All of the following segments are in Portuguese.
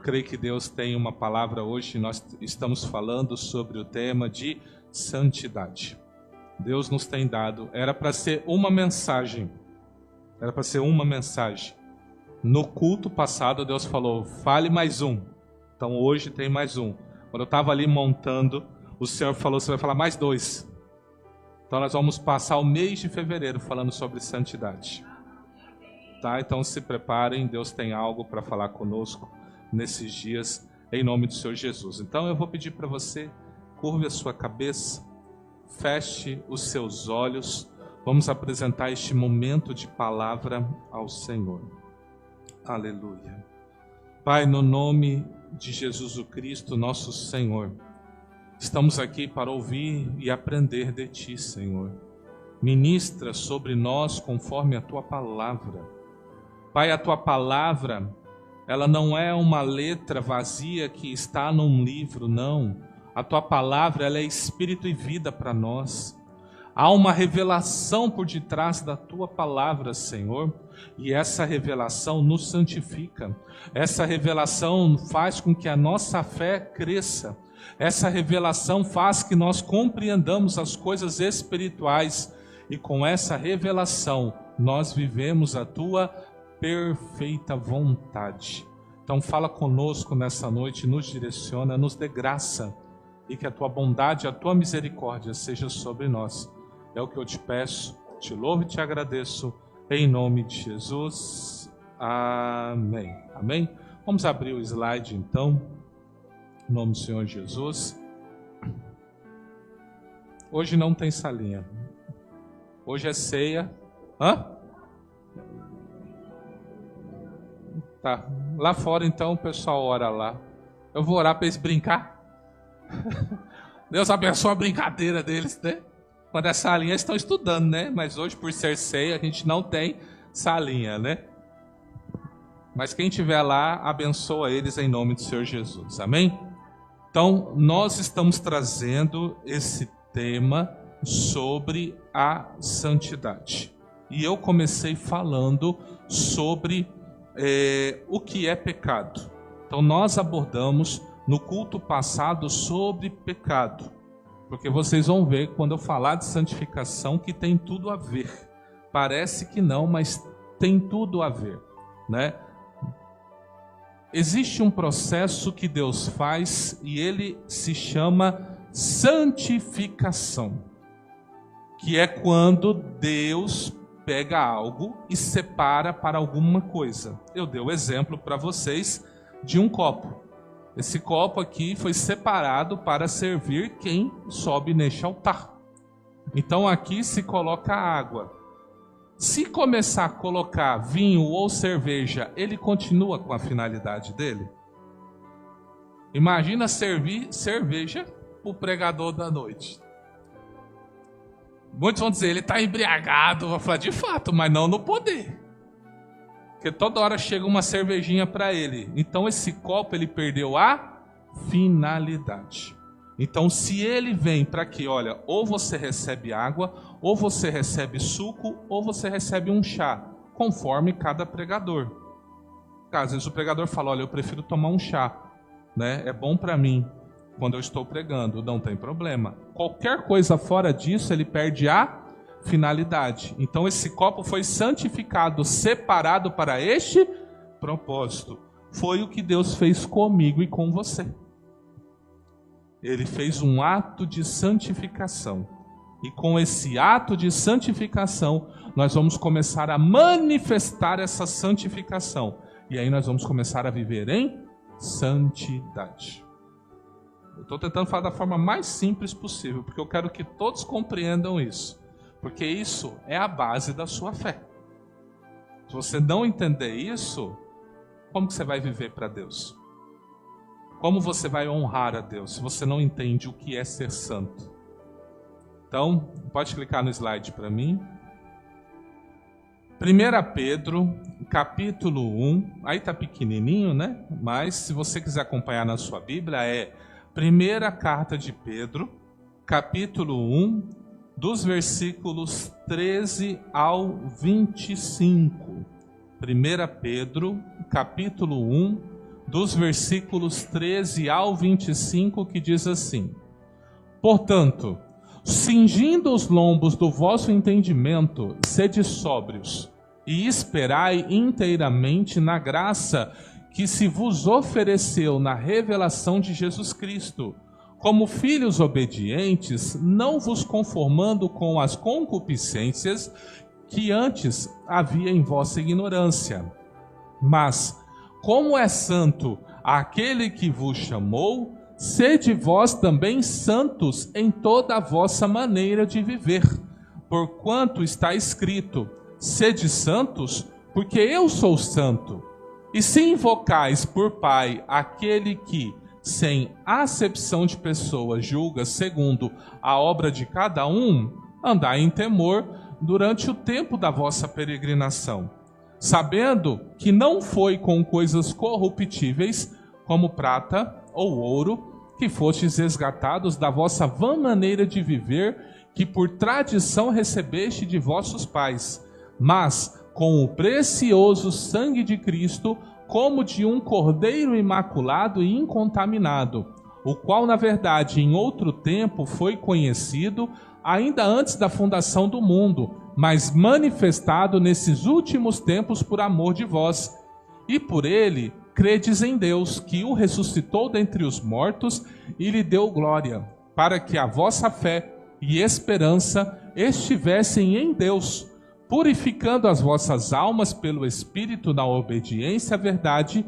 creio que Deus tem uma palavra hoje. Nós estamos falando sobre o tema de santidade. Deus nos tem dado. Era para ser uma mensagem. No culto passado, Deus falou, fale mais um. Então hoje tem mais um. Quando eu estava ali montando, o Senhor falou, você vai falar mais dois. Então nós vamos passar o mês de fevereiro falando sobre santidade. Tá? Então se preparem, Deus tem algo para falar conosco nesses dias, em nome do Senhor Jesus. Então eu vou pedir para você, curve a sua cabeça, feche os seus olhos, vamos apresentar este momento de palavra ao Senhor. Aleluia. Pai, no nome de Jesus o Cristo, nosso Senhor, estamos aqui para ouvir e aprender de Ti, Senhor. Ministra sobre nós conforme a Tua palavra. Pai, a Tua palavra, ela não é uma letra vazia que está num livro, não. A Tua palavra, ela é espírito e vida para nós. Há uma revelação por detrás da Tua palavra, Senhor, e essa revelação nos santifica. Essa revelação faz com que a nossa fé cresça. Essa revelação faz que nós compreendamos as coisas espirituais e com essa revelação nós vivemos a Tua perfeita vontade. Então fala conosco nessa noite, nos direciona, nos dê graça e que a Tua bondade, a Tua misericórdia seja sobre nós. É o que eu te peço, te louvo e te agradeço, em nome de Jesus. Amém. Amém? Vamos abrir o slide então, em nome do Senhor Jesus. Hoje não tem salinha. Hoje é ceia. Tá. Lá fora então o pessoal ora lá. Eu vou orar para eles brincar. Deus abençoe a brincadeira deles, né? Quando é salinha, eles estão estudando, né? Mas hoje, por ser ceia, a gente não tem salinha, né? Mas quem estiver lá, abençoa eles em nome do Senhor Jesus. Amém? Então, nós estamos trazendo esse tema sobre a santidade. E eu comecei falando sobre o que é pecado. Então, nós abordamos no culto passado sobre pecado. Porque vocês vão ver quando eu falar de santificação que tem tudo a ver. Parece que não, mas tem tudo a ver, né? Existe um processo que Deus faz e ele se chama santificação. Que é quando Deus pega algo e separa para alguma coisa. Eu dei o exemplo para vocês de um copo. Esse copo aqui foi separado para servir quem sobe neste altar. Então aqui se coloca água. Se começar a colocar vinho ou cerveja, ele continua com a finalidade dele? Imagina servir cerveja para o pregador da noite. Muitos vão dizer, ele está embriagado. Eu vou falar, de fato, mas não no poder. Porque toda hora chega uma cervejinha para ele. Então esse copo ele perdeu a finalidade. Então se ele vem para aqui, olha, ou você recebe água, ou você recebe suco, ou você recebe um chá, conforme cada pregador. Às vezes o pregador fala, olha, eu prefiro tomar um chá, né? É bom para mim quando eu estou pregando, não tem problema. Qualquer coisa fora disso, ele perde a finalidade. Então esse copo foi santificado, separado para este propósito. Foi o que Deus fez comigo e com você. Ele fez um ato de santificação. E com esse ato de santificação, nós vamos começar a manifestar essa santificação. E aí nós vamos começar a viver em santidade. Eu estou tentando falar da forma mais simples possível, porque eu quero que todos compreendam isso. Porque isso é a base da sua fé. Se você não entender isso, como que você vai viver para Deus? Como você vai honrar a Deus se você não entende o que é ser santo? Então, pode clicar no slide para mim. 1 Pedro, capítulo 1. Aí está pequenininho, né? Mas se você quiser acompanhar na sua Bíblia, é 1ª carta de Pedro, capítulo 1, dos versículos 13 ao 25. 1 Pedro, capítulo 1, dos versículos 13 ao 25, que diz assim: portanto, cingindo os lombos do vosso entendimento, sede sóbrios, e esperai inteiramente na graça que se vos ofereceu na revelação de Jesus Cristo, como filhos obedientes, não vos conformando com as concupiscências que antes havia em vossa ignorância. Mas, como é santo aquele que vos chamou, sede vós também santos em toda a vossa maneira de viver, porquanto está escrito: sede santos, porque eu sou santo. E se invocais por Pai aquele que, sem acepção de pessoas, julga segundo a obra de cada um, andai em temor durante o tempo da vossa peregrinação, sabendo que não foi com coisas corruptíveis, como prata ou ouro, que fostes resgatados da vossa vã maneira de viver, que por tradição recebeste de vossos pais, mas com o precioso sangue de Cristo, como de um cordeiro imaculado e incontaminado, o qual, na verdade, em outro tempo foi conhecido, ainda antes da fundação do mundo, mas manifestado nesses últimos tempos por amor de vós. E por ele credes em Deus, que o ressuscitou dentre os mortos e lhe deu glória, para que a vossa fé e esperança estivessem em Deus, purificando as vossas almas pelo Espírito na obediência à verdade,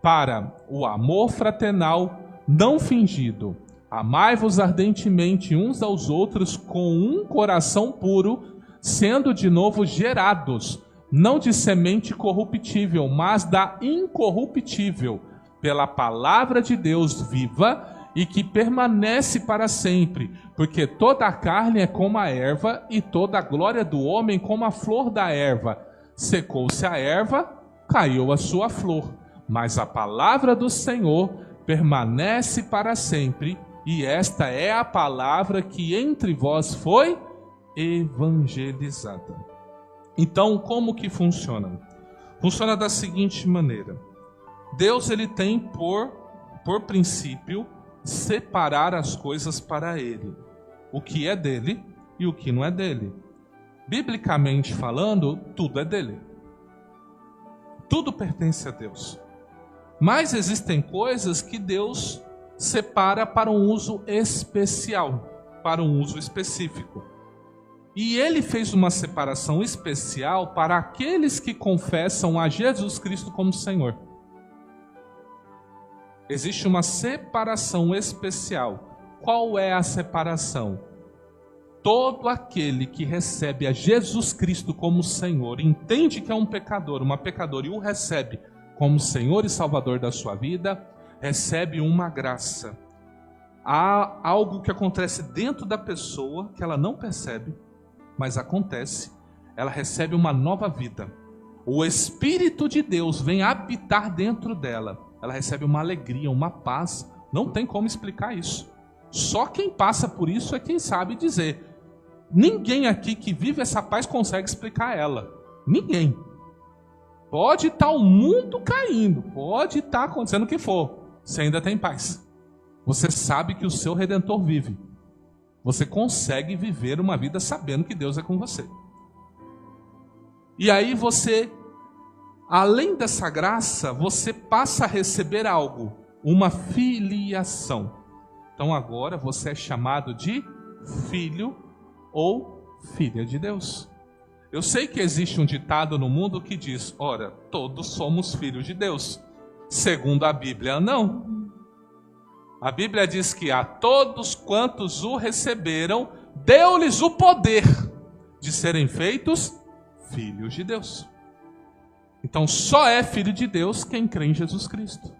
para o amor fraternal não fingido. Amai-vos ardentemente uns aos outros com um coração puro, sendo de novo gerados, não de semente corruptível, mas da incorruptível, pela palavra de Deus viva e que permanece para sempre, porque toda a carne é como a erva, e toda a glória do homem como a flor da erva. Secou-se a erva, caiu a sua flor, mas a palavra do Senhor permanece para sempre, e esta é a palavra que entre vós foi evangelizada. Então, como que funciona? Funciona da seguinte maneira: Deus ele tem por princípio separar as coisas para ele, o que é dele e o que não é dele. Biblicamente falando, tudo é dele. Tudo pertence a Deus. Mas existem coisas que Deus separa para um uso especial, para um uso específico. E ele fez uma separação especial para aqueles que confessam a Jesus Cristo como Senhor. Existe uma separação especial. Qual é a separação? Todo aquele que recebe a Jesus Cristo como Senhor, entende que é um pecador, uma pecadora, e o recebe como Senhor e Salvador da sua vida, recebe uma graça. Há algo que acontece dentro da pessoa que ela não percebe, mas acontece. Ela recebe uma nova vida. O Espírito de Deus vem habitar dentro dela. Ela recebe uma alegria, uma paz. Não tem como explicar isso. Só quem passa por isso é quem sabe dizer. Ninguém aqui que vive essa paz consegue explicar ela. Ninguém. Pode estar o mundo caindo, pode estar acontecendo o que for, você ainda tem paz. Você sabe que o seu Redentor vive. Você consegue viver uma vida sabendo que Deus é com você. E aí você, além dessa graça, você passa a receber algo, uma filiação. Então agora você é chamado de filho ou filha de Deus. Eu sei que existe um ditado no mundo que diz: ora, todos somos filhos de Deus. Segundo a Bíblia, não. A Bíblia diz que a todos quantos o receberam, deu-lhes o poder de serem feitos filhos de Deus. Então só é filho de Deus quem crê em Jesus Cristo.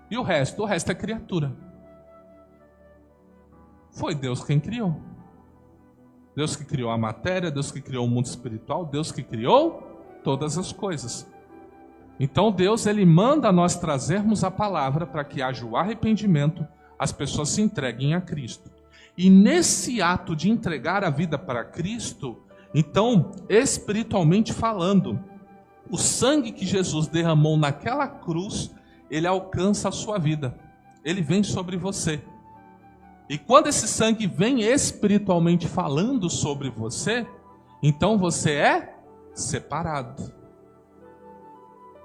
E o resto é criatura. Foi Deus quem criou. Deus que criou a matéria, Deus que criou o mundo espiritual, Deus que criou todas as coisas. Então Deus, ele manda nós trazermos a palavra para que haja o arrependimento, as pessoas se entreguem a Cristo. E nesse ato de entregar a vida para Cristo, então, espiritualmente falando, o sangue que Jesus derramou naquela cruz, ele alcança a sua vida. Ele vem sobre você. E quando esse sangue vem espiritualmente falando sobre você, então você é separado.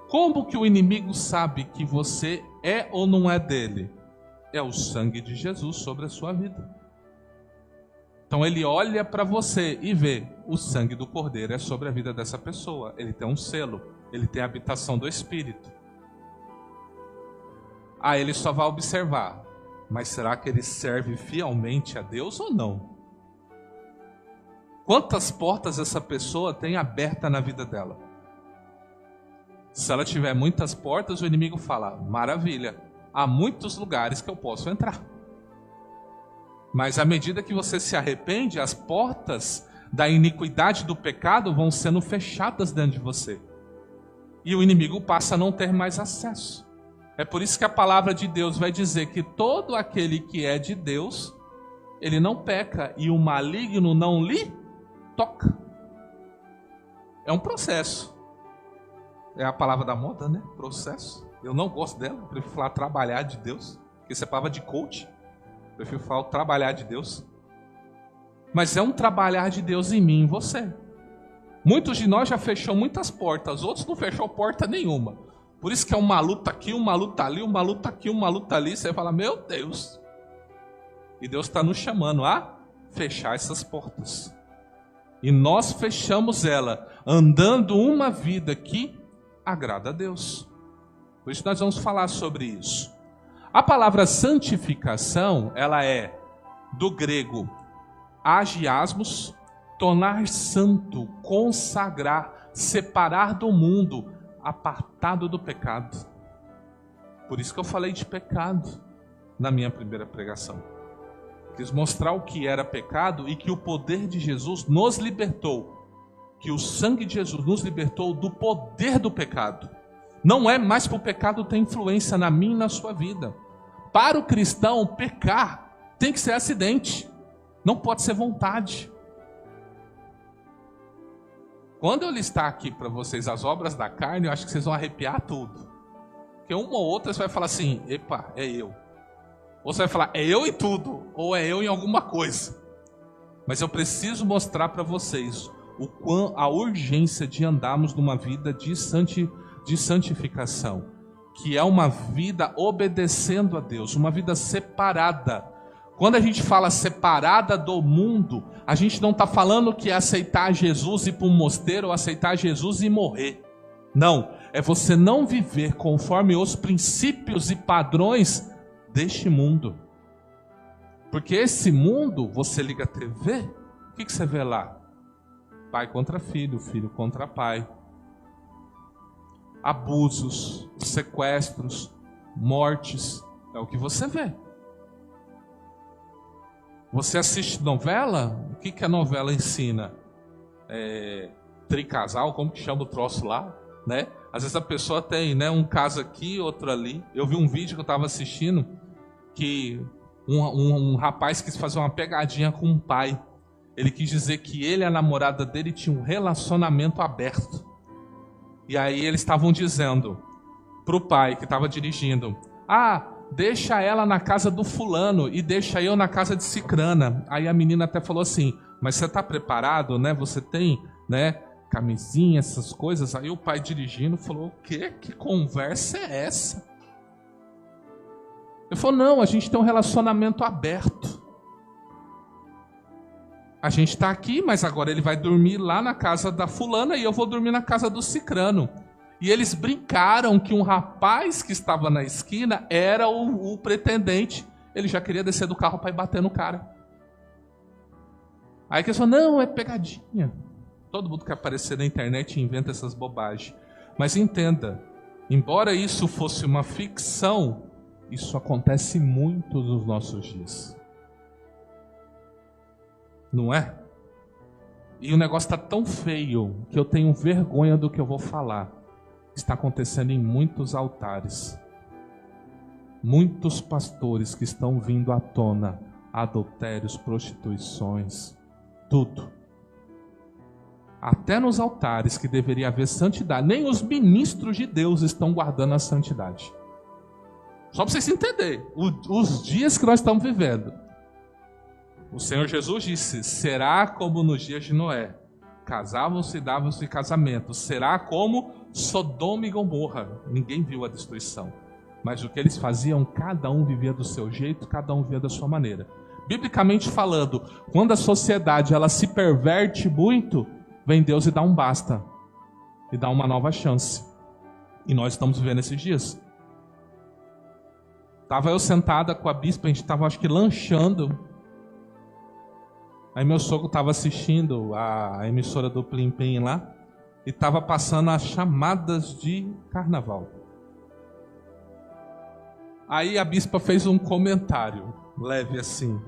Como que o inimigo sabe que você é ou não é dele? É o sangue de Jesus sobre a sua vida. Então ele olha para você e vê, o sangue do Cordeiro é sobre a vida dessa pessoa. Ele tem um selo, ele tem a habitação do Espírito. Aí ele só vai observar, mas será que ele serve fielmente a Deus ou não? Quantas portas essa pessoa tem aberta na vida dela? Se ela tiver muitas portas, o inimigo fala, maravilha, há muitos lugares que eu posso entrar. Mas à medida que você se arrepende, as portas da iniquidade do pecado vão sendo fechadas dentro de você. E o inimigo passa a não ter mais acesso. É por isso que a palavra de Deus vai dizer que todo aquele que é de Deus, ele não peca e o maligno não lhe toca. É um processo. É a palavra da moda, né? Processo. Eu não gosto dela, eu prefiro falar trabalhar de Deus, porque isso é palavra de coach. Eu prefiro falar trabalhar de Deus. Mas é um trabalhar de Deus em mim e em você. Muitos de nós já fechou muitas portas, outros não fechou porta nenhuma. Por isso que é uma luta aqui, uma luta ali, uma luta aqui, uma luta ali. Você fala, meu Deus. E Deus está nos chamando a fechar essas portas. E nós fechamos ela, andando uma vida que agrada a Deus. Por isso nós vamos falar sobre isso. A palavra santificação, ela é do grego agiasmos, tornar santo, consagrar, separar do mundo, apartado do pecado. Por isso que eu falei de pecado na minha primeira pregação. Quis mostrar o que era pecado e que o poder de Jesus nos libertou. Que o sangue de Jesus nos libertou do poder do pecado. Não é mais para o pecado ter influência na minha e na sua vida. Para o cristão, pecar tem que ser acidente. Não pode ser vontade. Quando eu listar aqui para vocês as obras da carne, eu acho que vocês vão arrepiar tudo. Porque uma ou outra você vai falar assim, epa, é eu. Ou você vai falar, é eu em tudo, ou é eu em alguma coisa. Mas eu preciso mostrar para vocês a urgência de andarmos numa vida de santificação. Que é uma vida obedecendo a Deus, uma vida separada. Quando a gente fala separada do mundo, a gente não está falando que é aceitar Jesus e ir para um mosteiro ou aceitar Jesus e morrer. Não, é você não viver conforme os princípios e padrões deste mundo. Porque esse mundo, você liga a TV, o que você vê lá? Pai contra filho, filho contra pai. Abusos, sequestros, mortes, é o que você vê. Você assiste novela? O que a novela ensina? Tricasal, como que chama o troço lá? Né? Às vezes a pessoa tem, né, um caso aqui, outro ali. Eu vi um vídeo que eu estava assistindo que um rapaz quis fazer uma pegadinha com um pai. Ele quis dizer que ele e a namorada dele tinham um relacionamento aberto. E aí eles estavam dizendo para o pai que estava dirigindo, deixa ela na casa do fulano e deixa eu na casa de cicrana. Aí a menina até falou assim, mas você está preparado, né? Você tem, né, camisinha, essas coisas? Aí o pai dirigindo falou, o quê? Que conversa é essa? Ele falou, não, a gente tem um relacionamento aberto. A gente está aqui, mas agora ele vai dormir lá na casa da fulana e eu vou dormir na casa do cicrano. E eles brincaram que um rapaz que estava na esquina era o pretendente. Ele já queria descer do carro para ir bater no cara. Aí que eles falaram, não, é pegadinha. Todo mundo quer aparecer na internet e inventa essas bobagens. Mas entenda, embora isso fosse uma ficção, isso acontece muito nos nossos dias. Não é? E o negócio está tão feio que eu tenho vergonha do que eu vou falar. Está acontecendo em muitos altares. Muitos pastores que estão vindo à tona. Adultérios, prostituições, tudo. Até nos altares que deveria haver santidade. Nem os ministros de Deus estão guardando a santidade. Só para vocês entenderem, os dias que nós estamos vivendo. O Senhor Jesus disse, será como nos dias de Noé. Casavam-se e davam-se casamento. Será como Sodoma e Gomorra. Ninguém viu a destruição. Mas o que eles faziam, cada um vivia do seu jeito, cada um vivia da sua maneira. Biblicamente falando, quando a sociedade ela se perverte muito, vem Deus e dá um basta. E dá uma nova chance. E nós estamos vivendo esses dias. Estava eu sentada com a bispa, a gente estava acho que lanchando. Aí meu sogro estava assistindo a emissora do Plim Plim lá. E estava passando as chamadas de carnaval. Aí a bispa fez um comentário leve assim.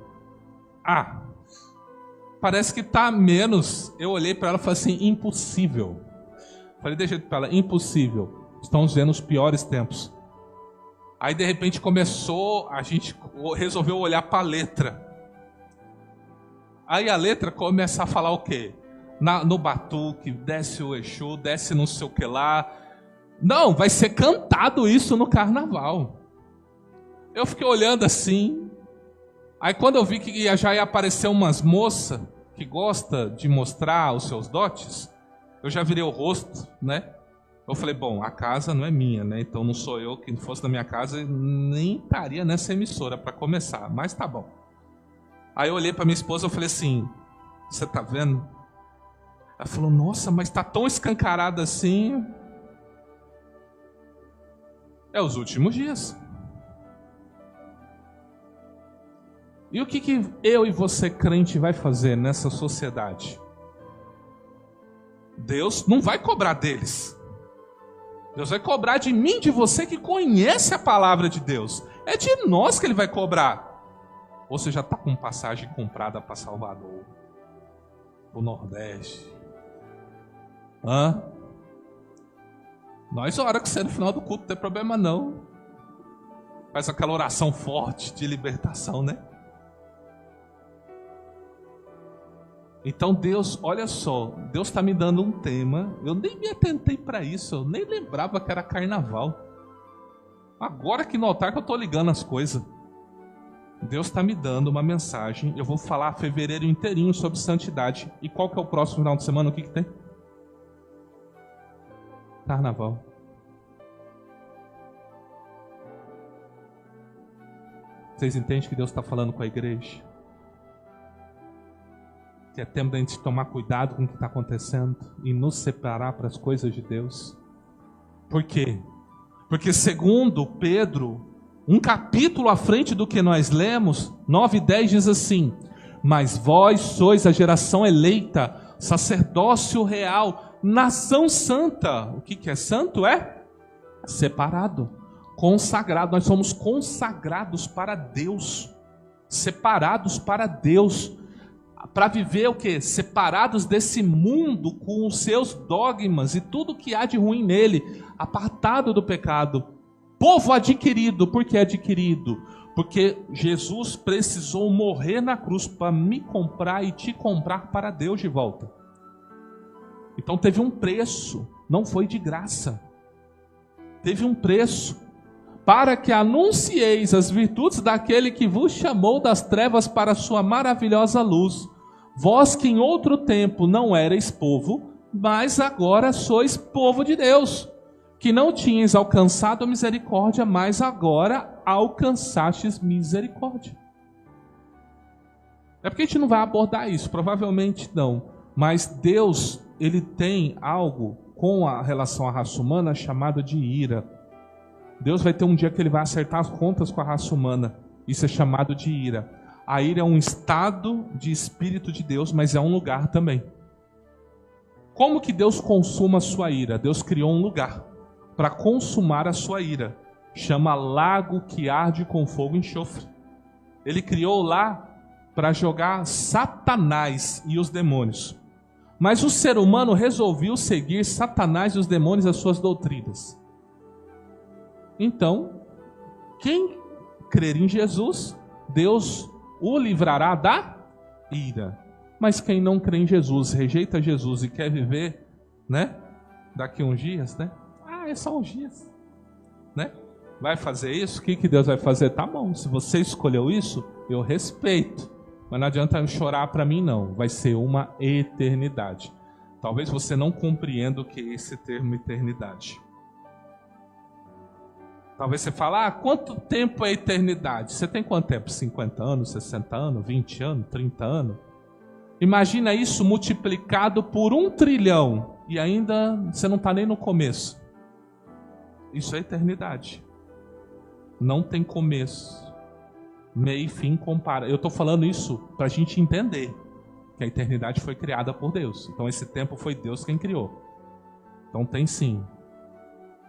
Parece que tá menos. Eu olhei para ela e falei assim, impossível. Falei de jeito para ela, impossível. Estamos vendo os piores tempos. Aí de repente começou, a gente resolveu olhar para a letra. Aí a letra começa a falar o quê? No batuque, desce o Exu, desce não sei o que lá. Não, vai ser cantado isso no carnaval. Eu fiquei olhando assim. Aí quando eu vi que já ia aparecer umas moças que gostam de mostrar os seus dotes, eu já virei o rosto, né? Eu falei, bom, a casa não é minha, né? Então não sou eu, que fosse na minha casa, nem estaria nessa emissora para começar, mas tá bom. Aí eu olhei para minha esposa e falei assim, você tá vendo? Ela falou, nossa, mas tá tão escancarado assim. É os últimos dias. E o que eu e você, crente, vai fazer nessa sociedade? Deus não vai cobrar deles. Deus vai cobrar de mim, de você que conhece a palavra de Deus. É de nós que Ele vai cobrar. Ou você já está com passagem comprada para Salvador, para o Nordeste? Nós oramos que você no final do culto, não tem problema não. Faz aquela oração forte de libertação, né? Então Deus, olha só, Deus está me dando um tema, eu nem me atentei para isso, eu nem lembrava que era carnaval. Agora que no altar que eu estou ligando as coisas. Deus está me dando uma mensagem, eu vou falar fevereiro inteirinho sobre santidade. E qual que é o próximo final de semana, o que tem? Carnaval. Vocês entendem que Deus está falando com a igreja? Que é tempo da gente tomar cuidado com o que está acontecendo e nos separar para as coisas de Deus. Por quê? Porque segundo Pedro, um capítulo à frente do que nós lemos, 9:10 diz assim: mas vós sois a geração eleita, sacerdócio real, nação santa. O que é santo? É separado, consagrado. Nós somos consagrados para Deus, separados para Deus. Para viver o quê? Separados desse mundo com os seus dogmas e tudo que há de ruim nele, apartado do pecado. Povo adquirido. Por que adquirido? Porque Jesus precisou morrer na cruz para me comprar e te comprar para Deus de volta. Então teve um preço, não foi de graça. Teve um preço. Para que anuncieis as virtudes daquele que vos chamou das trevas para a sua maravilhosa luz. Vós que em outro tempo não erais povo, mas agora sois povo de Deus. Que não tinhas alcançado a misericórdia, mas agora alcançastes misericórdia. É porque a gente não vai abordar isso, provavelmente não. Mas Deus, Ele tem algo com a relação à raça humana chamado de ira. Deus vai ter um dia que Ele vai acertar as contas com a raça humana. Isso é chamado de ira. A ira é um estado de espírito de Deus, mas é um lugar também. Como que Deus consuma a sua ira? Deus criou um lugar para consumar a sua ira. Chama lago que arde com fogo e enxofre. Ele criou lá para jogar Satanás e os demônios. Mas o ser humano resolveu seguir Satanás e os demônios as suas doutrinas. Então, quem crer em Jesus, Deus o livrará da ira. Mas quem não crê em Jesus, rejeita Jesus e quer viver, né? Daqui uns dias, né? É só uns dias, né? Vai fazer isso? O que Deus vai fazer? Tá bom, se você escolheu isso, eu respeito. Mas não adianta eu chorar para mim, não. Vai ser uma eternidade. Talvez você não compreenda o que é esse termo eternidade. Talvez você fale, quanto tempo é eternidade? Você tem quanto tempo? 50 anos, 60 anos, 20 anos, 30 anos? Imagina isso multiplicado por 1 trilhão e ainda você não está nem no começo. Isso é eternidade. Não tem começo, meio e fim compara. Eu estou falando isso para a gente entender que a eternidade foi criada por Deus. Então esse tempo foi Deus quem criou. Então tem sim,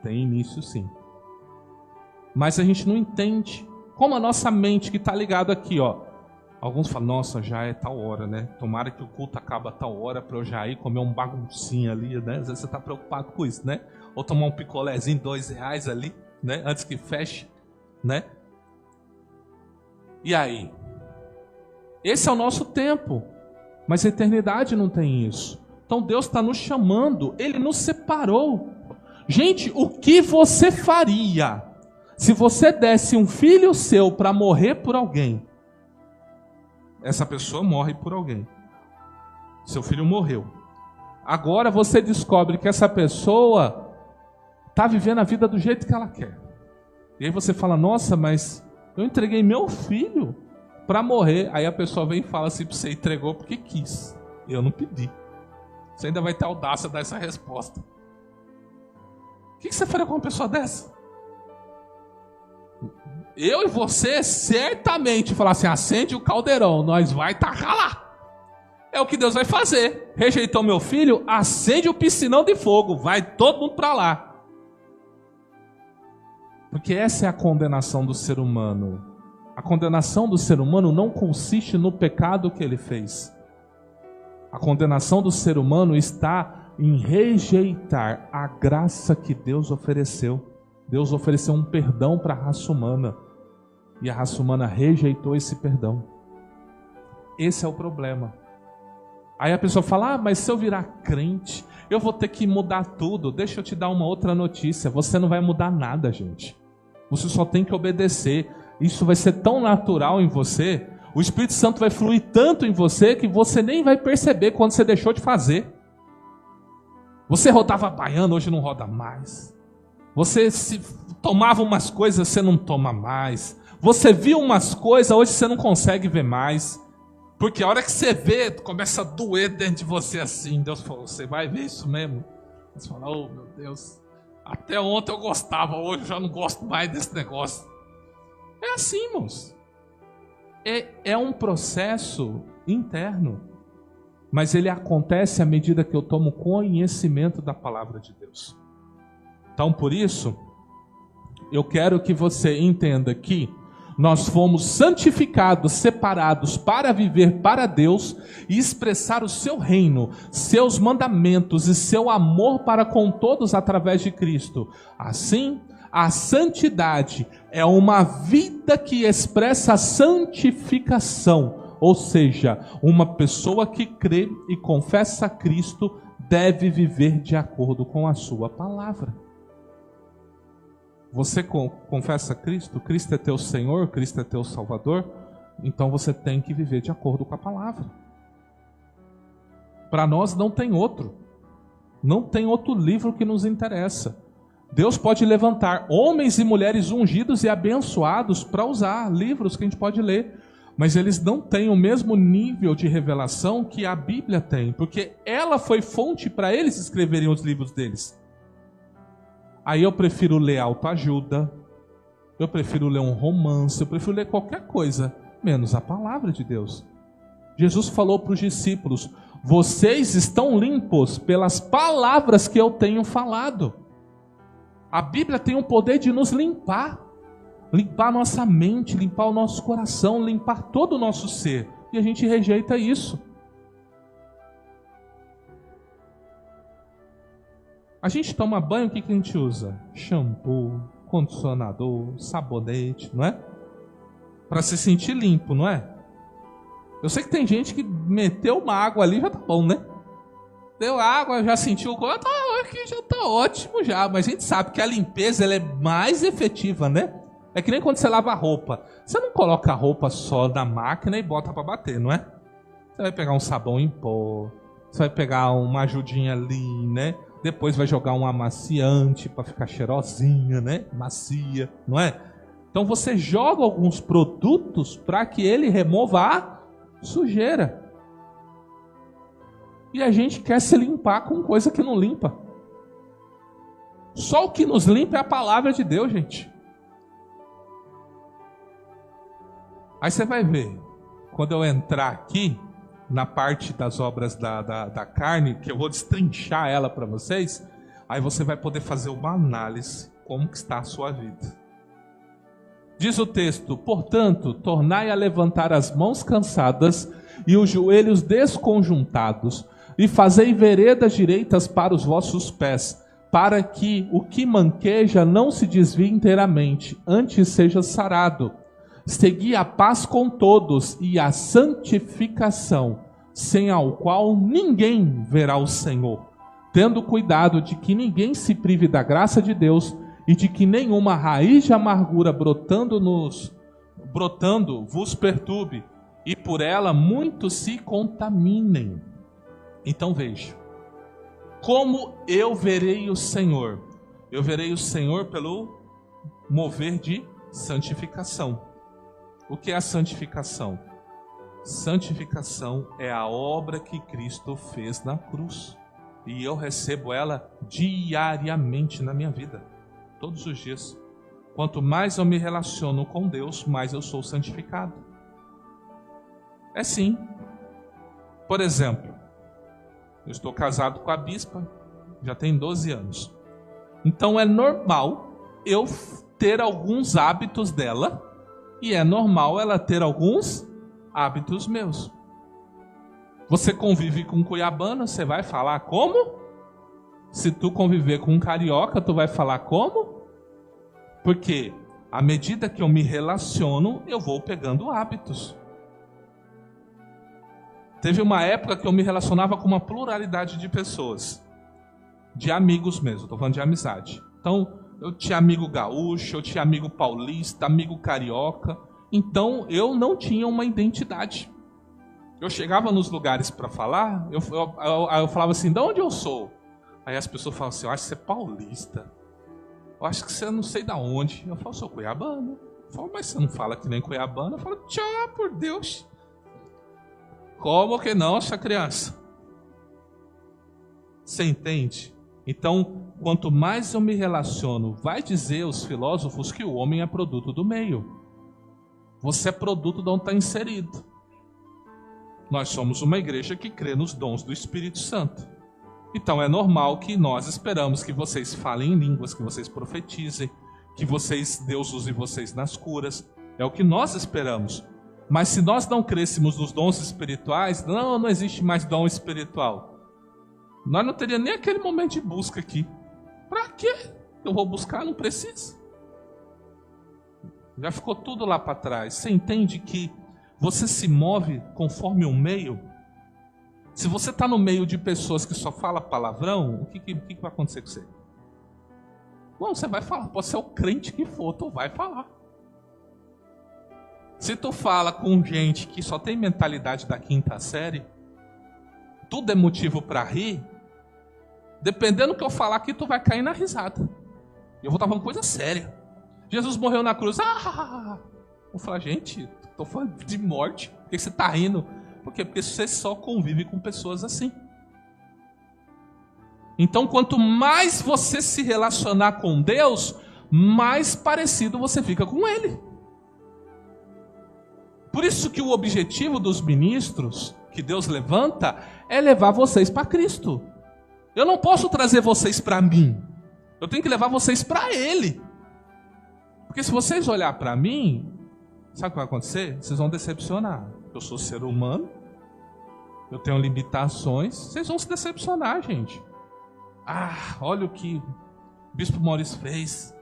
tem início sim. Mas a gente não entende como a nossa mente que está ligado aqui, ó. Alguns falam, nossa, já é tal hora, né? Tomara que o culto acabe a tal hora para eu já ir comer um baguncinho ali, né? Às vezes você está preocupado com isso, né? Ou tomar um picolézinho, R$2 ali, né? Antes que feche, né? E aí? Esse é o nosso tempo. Mas a eternidade não tem isso. Então Deus está nos chamando, Ele nos separou. Gente, o que você faria se você desse um filho seu para morrer por alguém? Essa pessoa morre por alguém. Seu filho morreu. Agora você descobre que essa pessoa está vivendo a vida do jeito que ela quer. E aí você fala, nossa, mas eu entreguei meu filho para morrer. Aí a pessoa vem e fala assim, você entregou porque quis. Eu não pedi. Você ainda vai ter audácia de dar essa resposta. O que você faria com uma pessoa dessa? Eu e você certamente falar assim, acende o caldeirão, nós vai tacar lá. É o que Deus vai fazer. Rejeitou meu filho, acende o piscinão de fogo, vai todo mundo para lá. Porque essa é a condenação do ser humano. A condenação do ser humano não consiste no pecado que ele fez. A condenação do ser humano está em rejeitar a graça que Deus ofereceu. Deus ofereceu um perdão para a raça humana. E a raça humana rejeitou esse perdão. Esse é o problema. Aí a pessoa fala, mas se eu virar crente, eu vou ter que mudar tudo. Deixa eu te dar uma outra notícia. Você não vai mudar nada, gente. Você só tem que obedecer. Isso vai ser tão natural em você. O Espírito Santo vai fluir tanto em você que você nem vai perceber quando você deixou de fazer. Você rodava baiano, hoje não roda mais. Você tomava umas coisas, você não toma mais. Você viu umas coisas, hoje você não consegue ver mais. Porque a hora que você vê, começa a doer dentro de você assim. Deus falou, você vai ver isso mesmo? Você fala, oh meu Deus, até ontem eu gostava, hoje eu já não gosto mais desse negócio. É assim, irmãos. É um processo interno. Mas ele acontece à medida que eu tomo conhecimento da palavra de Deus. Então, por isso, eu quero que você entenda que nós fomos santificados, separados para viver para Deus e expressar o seu reino, seus mandamentos e seu amor para com todos através de Cristo. Assim, a santidade é uma vida que expressa a santificação, ou seja, uma pessoa que crê e confessa a Cristo deve viver de acordo com a sua palavra. Você confessa Cristo? Cristo é teu Senhor? Cristo é teu Salvador? Então você tem que viver de acordo com a palavra. Para nós não tem outro. Não tem outro livro que nos interessa. Deus pode levantar homens e mulheres ungidos e abençoados para usar livros que a gente pode ler. Mas eles não têm o mesmo nível de revelação que a Bíblia tem. Porque ela foi fonte para eles escreverem os livros deles. Aí eu prefiro ler autoajuda, eu prefiro ler um romance, eu prefiro ler qualquer coisa, menos a palavra de Deus. Jesus falou para os discípulos, vocês estão limpos pelas palavras que eu tenho falado. A Bíblia tem o poder de nos limpar. Limpar nossa mente, limpar o nosso coração, limpar todo o nosso ser. E a gente rejeita isso. A gente toma banho, o que a gente usa? Shampoo, condicionador, sabonete, não é? Para se sentir limpo, não é? Eu sei que tem gente que meteu uma água ali e já tá bom, né? Deu água, já sentiu o corpo, aqui já tá ótimo já. Mas a gente sabe que a limpeza ela é mais efetiva, né? É que nem quando você lava a roupa. Você não coloca a roupa só na máquina e bota para bater, não é? Você vai pegar um sabão em pó, você vai pegar uma ajudinha ali, né? Depois vai jogar um amaciante para ficar cheirosinha, né? Macia, não é? Então você joga alguns produtos para que ele remova a sujeira. E a gente quer se limpar com coisa que não limpa. Só o que nos limpa é a palavra de Deus, gente. Aí você vai ver, quando eu entrar aqui, na parte das obras da carne, que eu vou destrinchar ela para vocês, aí você vai poder fazer uma análise, como que está a sua vida. Diz o texto, portanto, tornai a levantar as mãos cansadas e os joelhos desconjuntados, e fazei veredas direitas para os vossos pés, para que o que manqueja não se desvie inteiramente, antes seja sarado. Segui a paz com todos e a santificação, sem ao qual ninguém verá o Senhor, tendo cuidado de que ninguém se prive da graça de Deus e de que nenhuma raiz de amargura brotando vos perturbe, e por ela muitos se contaminem. Então veja, como eu verei o Senhor? Eu verei o Senhor pelo mover de santificação. O que é a santificação? Santificação é a obra que Cristo fez na cruz. E eu recebo ela diariamente na minha vida. Todos os dias. Quanto mais eu me relaciono com Deus, mais eu sou santificado. É sim. Por exemplo, eu estou casado com a bispa, já tem 12 anos. Então é normal eu ter alguns hábitos dela, e é normal ela ter alguns hábitos meus. Você convive com um cuiabano, você vai falar como? Se tu conviver com um carioca, tu vai falar como? Porque à medida que eu me relaciono, eu vou pegando hábitos. Teve uma época que eu me relacionava com uma pluralidade de pessoas. De amigos mesmo, estou falando de amizade. Então, eu tinha amigo gaúcho, eu tinha amigo paulista, amigo carioca. Então, eu não tinha uma identidade. Eu chegava nos lugares para falar, eu falava assim, de onde eu sou? Aí as pessoas falavam assim, eu acho que você é paulista. Eu acho que você não sei de onde. Eu falo, sou cuiabano. Eu falo, mas você não fala que nem cuiabano? Eu falo, tchau, por Deus. Como que não, essa criança? Você entende? Então, quanto mais eu me relaciono, vai dizer os filósofos que o homem é produto do meio. Você é produto de onde está inserido. Nós somos uma igreja que crê nos dons do Espírito Santo. Então é normal que nós esperamos que vocês falem em línguas, que vocês profetizem, que Deus use vocês nas curas. É o que nós esperamos. Mas se nós não crescemos nos dons espirituais, não existe mais dom espiritual. Nós não teríamos nem aquele momento de busca aqui. Para quê? Eu vou buscar? Não precisa. Já ficou tudo lá para trás. Você entende que você se move conforme um meio? Se você está no meio de pessoas que só falam palavrão, o que vai acontecer com você? Bom, você vai falar. Pode ser o crente que for, tu vai falar. Se tu fala com gente que só tem mentalidade da quinta série, tudo é motivo para rir, dependendo do que eu falar aqui, tu vai cair na risada. Eu vou estar falando coisa séria. Jesus morreu na cruz. Eu falo, gente, estou falando de morte. Por que você está rindo? Porque você só convive com pessoas assim. Então, quanto mais você se relacionar com Deus, mais parecido você fica com Ele. Por isso que o objetivo dos ministros que Deus levanta é levar vocês para Cristo. Eu não posso trazer vocês para mim. Eu tenho que levar vocês para Ele. Porque se vocês olhar para mim, sabe o que vai acontecer? Vocês vão decepcionar. Eu sou ser humano, eu tenho limitações, vocês vão se decepcionar, gente. Olha o que o Bispo Maurício fez.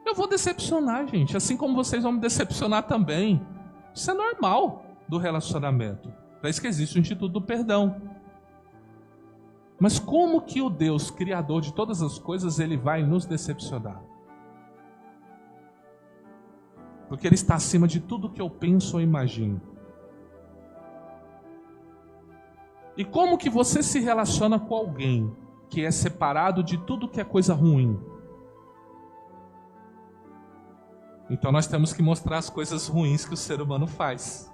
Eu vou decepcionar, gente, assim como vocês vão me decepcionar também. Isso é normal do relacionamento. Para isso que existe o Instituto do Perdão. Mas como que o Deus, Criador de todas as coisas, Ele vai nos decepcionar? Porque Ele está acima de tudo que eu penso ou imagino. E como que você se relaciona com alguém que é separado de tudo que é coisa ruim? Então nós temos que mostrar as coisas ruins que o ser humano faz,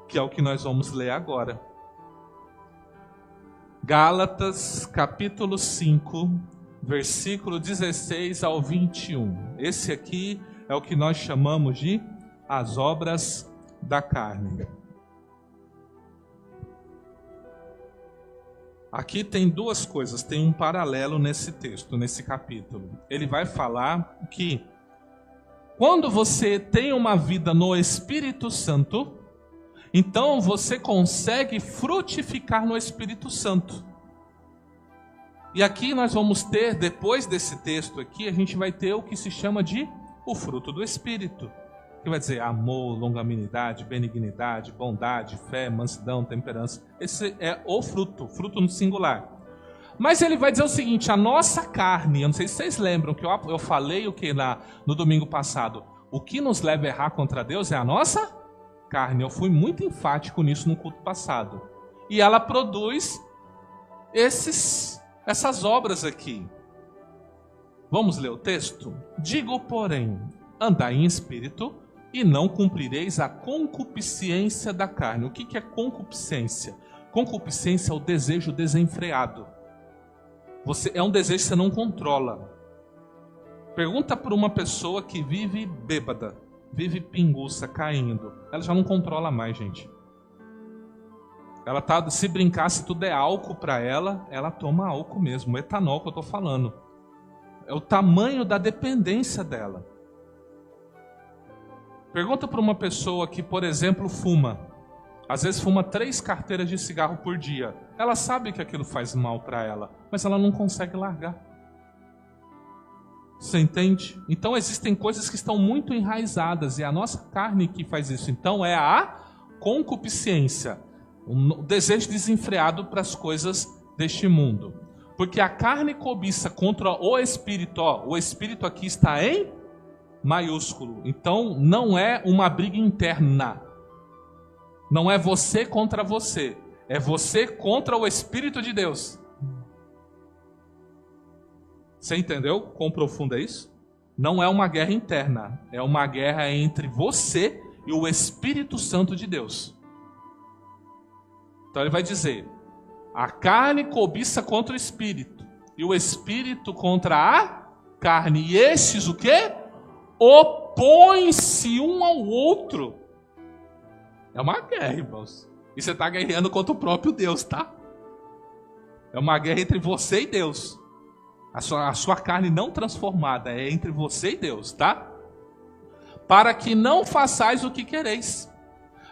que é o que nós vamos ler agora. Gálatas, capítulo 5, versículo 16 ao 21. Esse aqui é o que nós chamamos de as obras da carne. Aqui tem duas coisas, tem um paralelo nesse texto, nesse capítulo. Ele vai falar que quando você tem uma vida no Espírito Santo, então você consegue frutificar no Espírito Santo. E aqui nós vamos ter, depois desse texto aqui, a gente vai ter o que se chama de o fruto do Espírito. Que vai dizer amor, longanimidade, benignidade, bondade, fé, mansidão, temperança. Esse é o fruto no singular. Mas ele vai dizer o seguinte, a nossa carne, eu não sei se vocês lembram que eu falei o que no domingo passado, o que nos leva a errar contra Deus é a nossa carne. Eu fui muito enfático nisso no culto passado. E ela produz essas obras aqui. Vamos ler o texto? Digo, porém, andai em espírito e não cumprireis a concupiscência da carne. O que é concupiscência? Concupiscência é o desejo desenfreado. É um desejo que você não controla. Pergunta para uma pessoa que vive bêbada, vive pinguça, caindo. Ela já não controla mais, gente. Se brincar, se tudo é álcool para ela, ela toma álcool mesmo. O etanol que eu estou falando. É o tamanho da dependência dela. Pergunta para uma pessoa que, por exemplo, fuma. Às vezes fuma 3 carteiras de cigarro por dia. Ela sabe que aquilo faz mal para ela, mas ela não consegue largar. Você entende? Então existem coisas que estão muito enraizadas e a nossa carne que faz isso. Então é a concupiscência, o desejo desenfreado para as coisas deste mundo. Porque a carne cobiça contra o espírito. O espírito aqui está em maiúsculo. Então não é uma briga interna. Não é você contra você. É você contra o Espírito de Deus. Você entendeu quão profundo é isso? Não é uma guerra interna. É uma guerra entre você e o Espírito Santo de Deus. Então ele vai dizer: a carne cobiça contra o Espírito. E o Espírito contra a carne. E estes o quê? Opõem-se um ao outro. É uma guerra, irmãos. E você está guerreando contra o próprio Deus, tá? É uma guerra entre você e Deus. A sua carne não transformada é entre você e Deus, tá? Para que não façais o que quereis.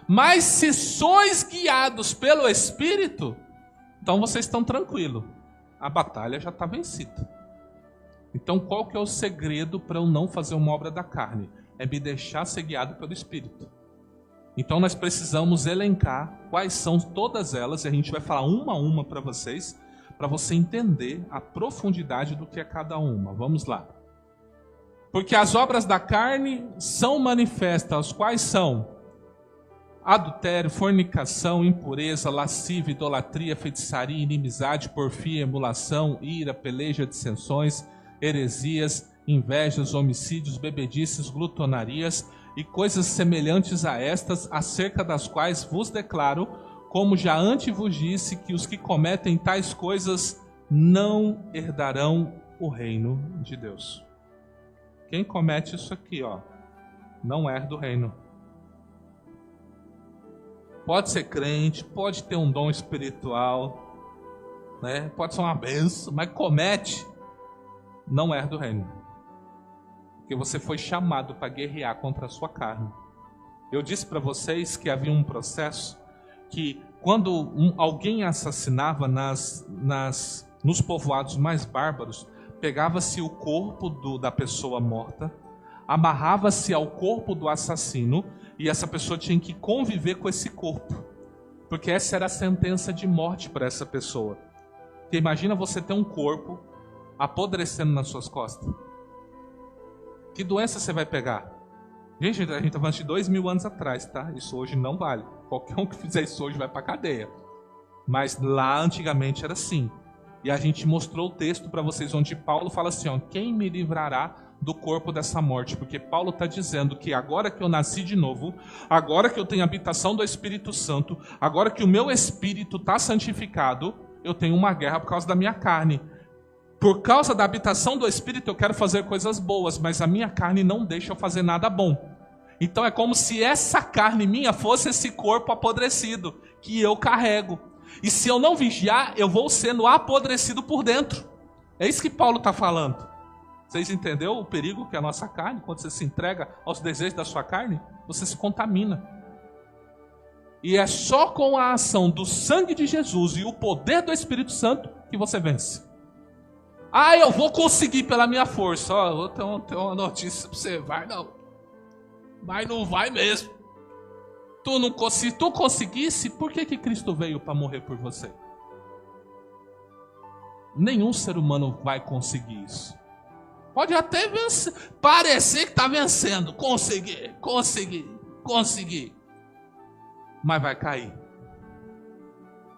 Mas se sois guiados pelo Espírito, então vocês estão tranquilos. A batalha já está vencida. Então qual que é o segredo para eu não fazer uma obra da carne? É me deixar ser guiado pelo Espírito. Então nós precisamos elencar quais são todas elas, e a gente vai falar uma a uma para vocês, para você entender a profundidade do que é cada uma. Vamos lá. Porque as obras da carne são manifestas, quais são? Adultério, fornicação, impureza, lascívia, idolatria, feitiçaria, inimizade, porfia, emulação, ira, peleja, dissensões, heresias, invejas, homicídios, bebedices, glutonarias e coisas semelhantes a estas, acerca das quais vos declaro, como já antes vos disse, que os que cometem tais coisas não herdarão o reino de Deus. Quem comete isso aqui, não herda o reino. Pode ser crente, pode ter um dom espiritual, né? Pode ser uma benção, mas comete, não herda o reino. Porque você foi chamado para guerrear contra a sua carne. Eu disse para vocês que havia um processo que quando alguém assassinava nos povoados mais bárbaros, pegava-se o corpo da pessoa morta, amarrava-se ao corpo do assassino e essa pessoa tinha que conviver com esse corpo, porque essa era a sentença de morte para essa pessoa. Porque imagina você ter um corpo apodrecendo nas suas costas. Que doença você vai pegar? Gente, a gente está falando de 2000 anos atrás, tá? Isso hoje não vale. Qualquer um que fizer isso hoje vai para cadeia. Mas lá antigamente era assim. E a gente mostrou o texto para vocês, onde Paulo fala assim, ó, quem me livrará do corpo dessa morte? Porque Paulo está dizendo que agora que eu nasci de novo, agora que eu tenho a habitação do Espírito Santo, agora que o meu espírito está santificado, eu tenho uma guerra por causa da minha carne. Por causa da habitação do Espírito eu quero fazer coisas boas, mas a minha carne não deixa eu fazer nada bom. Então é como se essa carne minha fosse esse corpo apodrecido, que eu carrego. E se eu não vigiar, eu vou sendo apodrecido por dentro. É isso que Paulo está falando. Vocês entenderam o perigo que é a nossa carne? Quando você se entrega aos desejos da sua carne, você se contamina. E é só com a ação do sangue de Jesus e o poder do Espírito Santo que você vence. Ah, eu vou conseguir pela minha força. Ó, eu tenho uma notícia para você. Vai não. Mas não vai mesmo. Se tu conseguisse, por que Cristo veio para morrer por você? Nenhum ser humano vai conseguir isso. Pode até vencer, parecer que está vencendo. Conseguir. Mas vai cair.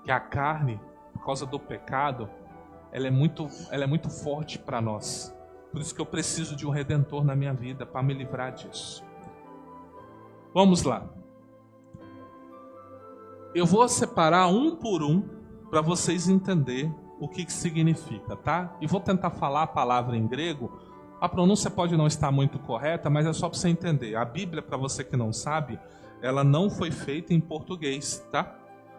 Que a carne, por causa do pecado, ela é muito forte para nós. Por isso que eu preciso de um Redentor na minha vida, para me livrar disso. Vamos lá. Eu vou separar um por um, para vocês entenderem o que significa, tá? E vou tentar falar a palavra em grego. A pronúncia pode não estar muito correta, mas é só para você entender. A Bíblia, para você que não sabe, ela não foi feita em português, tá?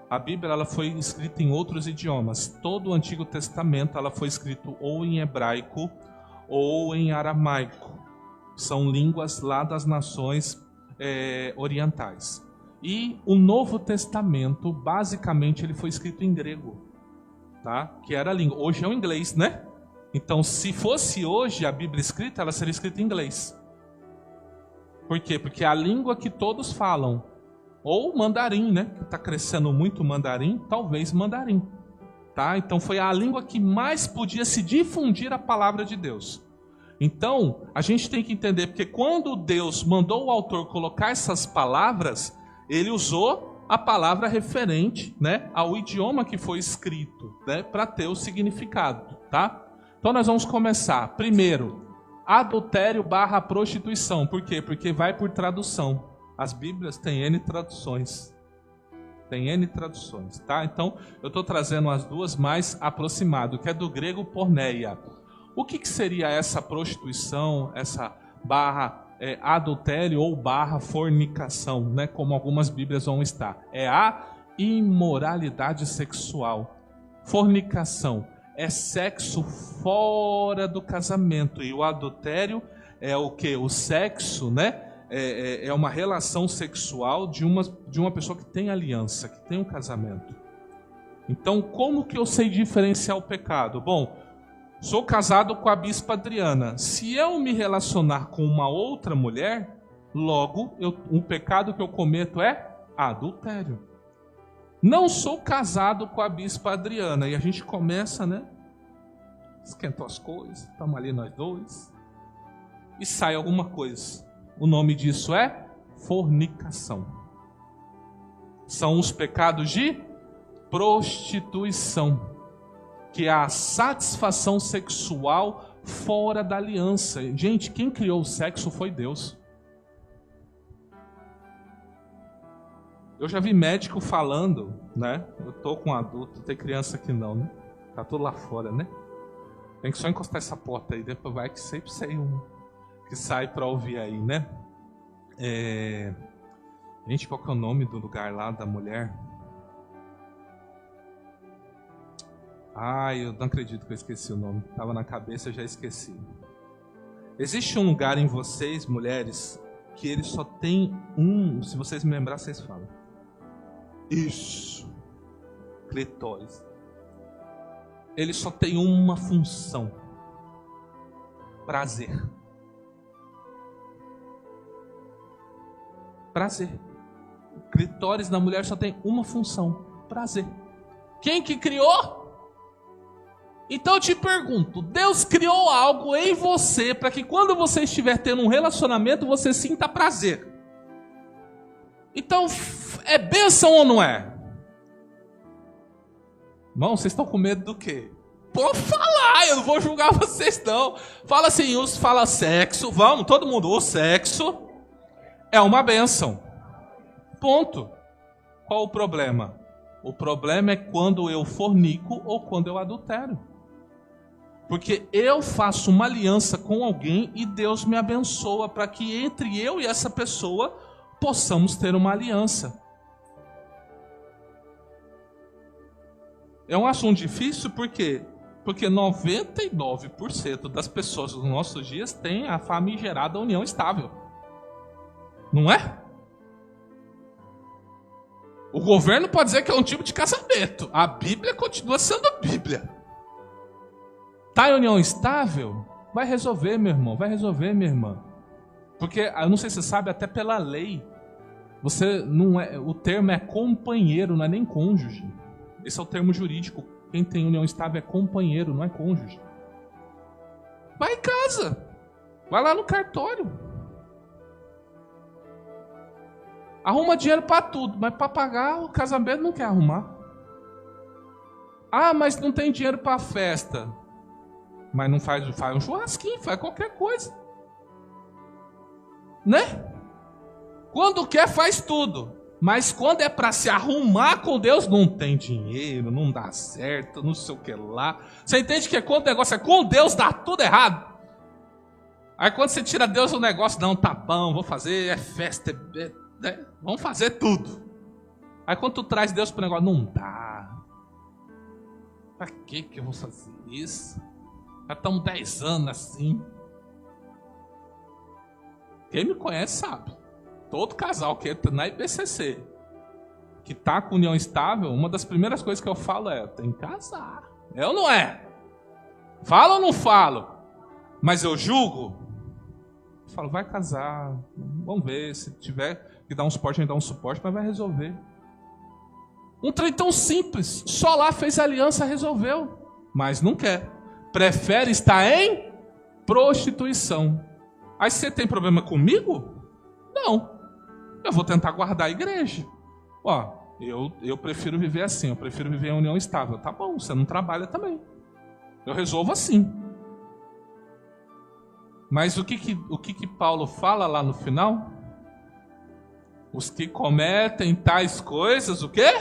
A Bíblia ela foi escrita em outros idiomas. Todo o Antigo Testamento ela foi escrito ou em hebraico ou em aramaico. São línguas lá das nações orientais. E o Novo Testamento, basicamente, ele foi escrito em grego, tá? Que era a língua. Hoje é o inglês, né? Então, se fosse hoje a Bíblia escrita, ela seria escrita em inglês. Por quê? Porque é a língua que todos falam. Ou mandarim, né? Que está crescendo muito mandarim, talvez mandarim. Tá? Então, foi a língua que mais podia se difundir a palavra de Deus. Então, a gente tem que entender, porque quando Deus mandou o autor colocar essas palavras, ele usou a palavra referente, né, ao idioma que foi escrito, né, para ter o significado, tá? Então nós vamos começar. Primeiro, adultério / prostituição. Por quê? Porque vai por tradução. As Bíblias têm N traduções. Tem N traduções, tá? Então eu estou trazendo as duas mais aproximadas, que é do grego porneia. O que seria essa prostituição, essa adultério ou / fornicação, né? Como algumas Bíblias vão estar. É a imoralidade sexual. Fornicação é sexo fora do casamento. E o adultério é o quê? O sexo, né? É uma relação sexual de uma pessoa que tem aliança, que tem um casamento. Então, como que eu sei diferenciar o pecado? Bom, sou casado com a bispa Adriana. Se eu me relacionar com uma outra mulher, logo, o pecado que eu cometo é adultério. Não sou casado com a bispa Adriana. E a gente começa, né? Esquentou as coisas, estamos ali nós dois. E sai alguma coisa. O nome disso é fornicação. São os pecados de prostituição, que é a satisfação sexual fora da aliança. Gente, quem criou o sexo foi Deus. Eu já vi médico falando, né? Eu tô com um adulto, tem criança aqui não, né? Tá tudo lá fora, né? Tem que só encostar essa porta aí, depois vai que sempre sai um que sai para ouvir aí, né? Gente, qual que é o nome do lugar lá da mulher? Eu não acredito que eu esqueci o nome. Estava na cabeça, eu já esqueci. Existe um lugar em vocês, mulheres, que ele só tem um... Se vocês me lembrar, vocês falam. Isso. Clitóris. Ele só tem uma função. Prazer. Prazer. O clitóris da mulher só tem uma função. Prazer. Quem que criou? Então eu te pergunto, Deus criou algo em você para que quando você estiver tendo um relacionamento, você sinta prazer. Então, é bênção ou não é? Irmão, vocês estão com medo do quê? Pode falar, eu não vou julgar vocês não. Fala assim, fala sexo, vamos, todo mundo, o sexo é uma bênção. Ponto. Qual o problema? O problema é quando eu fornico ou quando eu adultero. Porque eu faço uma aliança com alguém e Deus me abençoa para que entre eu e essa pessoa possamos ter uma aliança. É um assunto difícil por quê? Porque 99% das pessoas nos nossos dias têm a famigerada união estável. Não é? O governo pode dizer que é um tipo de casamento. A Bíblia continua sendo a Bíblia. Está em união estável? Vai resolver, meu irmão. Vai resolver, minha irmã. Porque, eu não sei se você sabe, até pela lei, você não é, o termo é companheiro, não é nem cônjuge. Esse é o termo jurídico. Quem tem união estável é companheiro, não é cônjuge. Vai em casa. Vai lá no cartório. Arruma dinheiro para tudo, mas para pagar o casamento não quer arrumar. Ah, mas não tem dinheiro para festa. Mas não faz um churrasquinho, faz qualquer coisa. Né? Quando quer, faz tudo. Mas quando é para se arrumar com Deus, não tem dinheiro, não dá certo, não sei o que lá. Você entende que quando o negócio é com Deus, dá tudo errado. Aí quando você tira Deus do negócio, não, tá bom, vou fazer, é festa, vamos fazer tudo. Aí quando tu traz Deus pro negócio, não dá. Pra que eu vou fazer isso? Já estamos 10 anos assim. Quem me conhece sabe. Todo casal que entra na IBCC, que tá com união estável, uma das primeiras coisas que eu falo é, tem que casar. É ou não é? Falo ou não falo? Mas eu julgo? Eu falo, vai casar. Vamos ver, se tiver que dar um suporte, a gente dá um suporte, mas vai resolver. Um trem tão simples, só lá fez aliança, resolveu. Mas não quer. Prefere estar em prostituição. Aí você tem problema comigo? Não. Eu vou tentar guardar a igreja. Ó, eu prefiro viver assim, eu prefiro viver em união estável. Tá bom, você não trabalha também. Eu resolvo assim. Mas o que Paulo fala lá no final? Os que cometem tais coisas, o quê?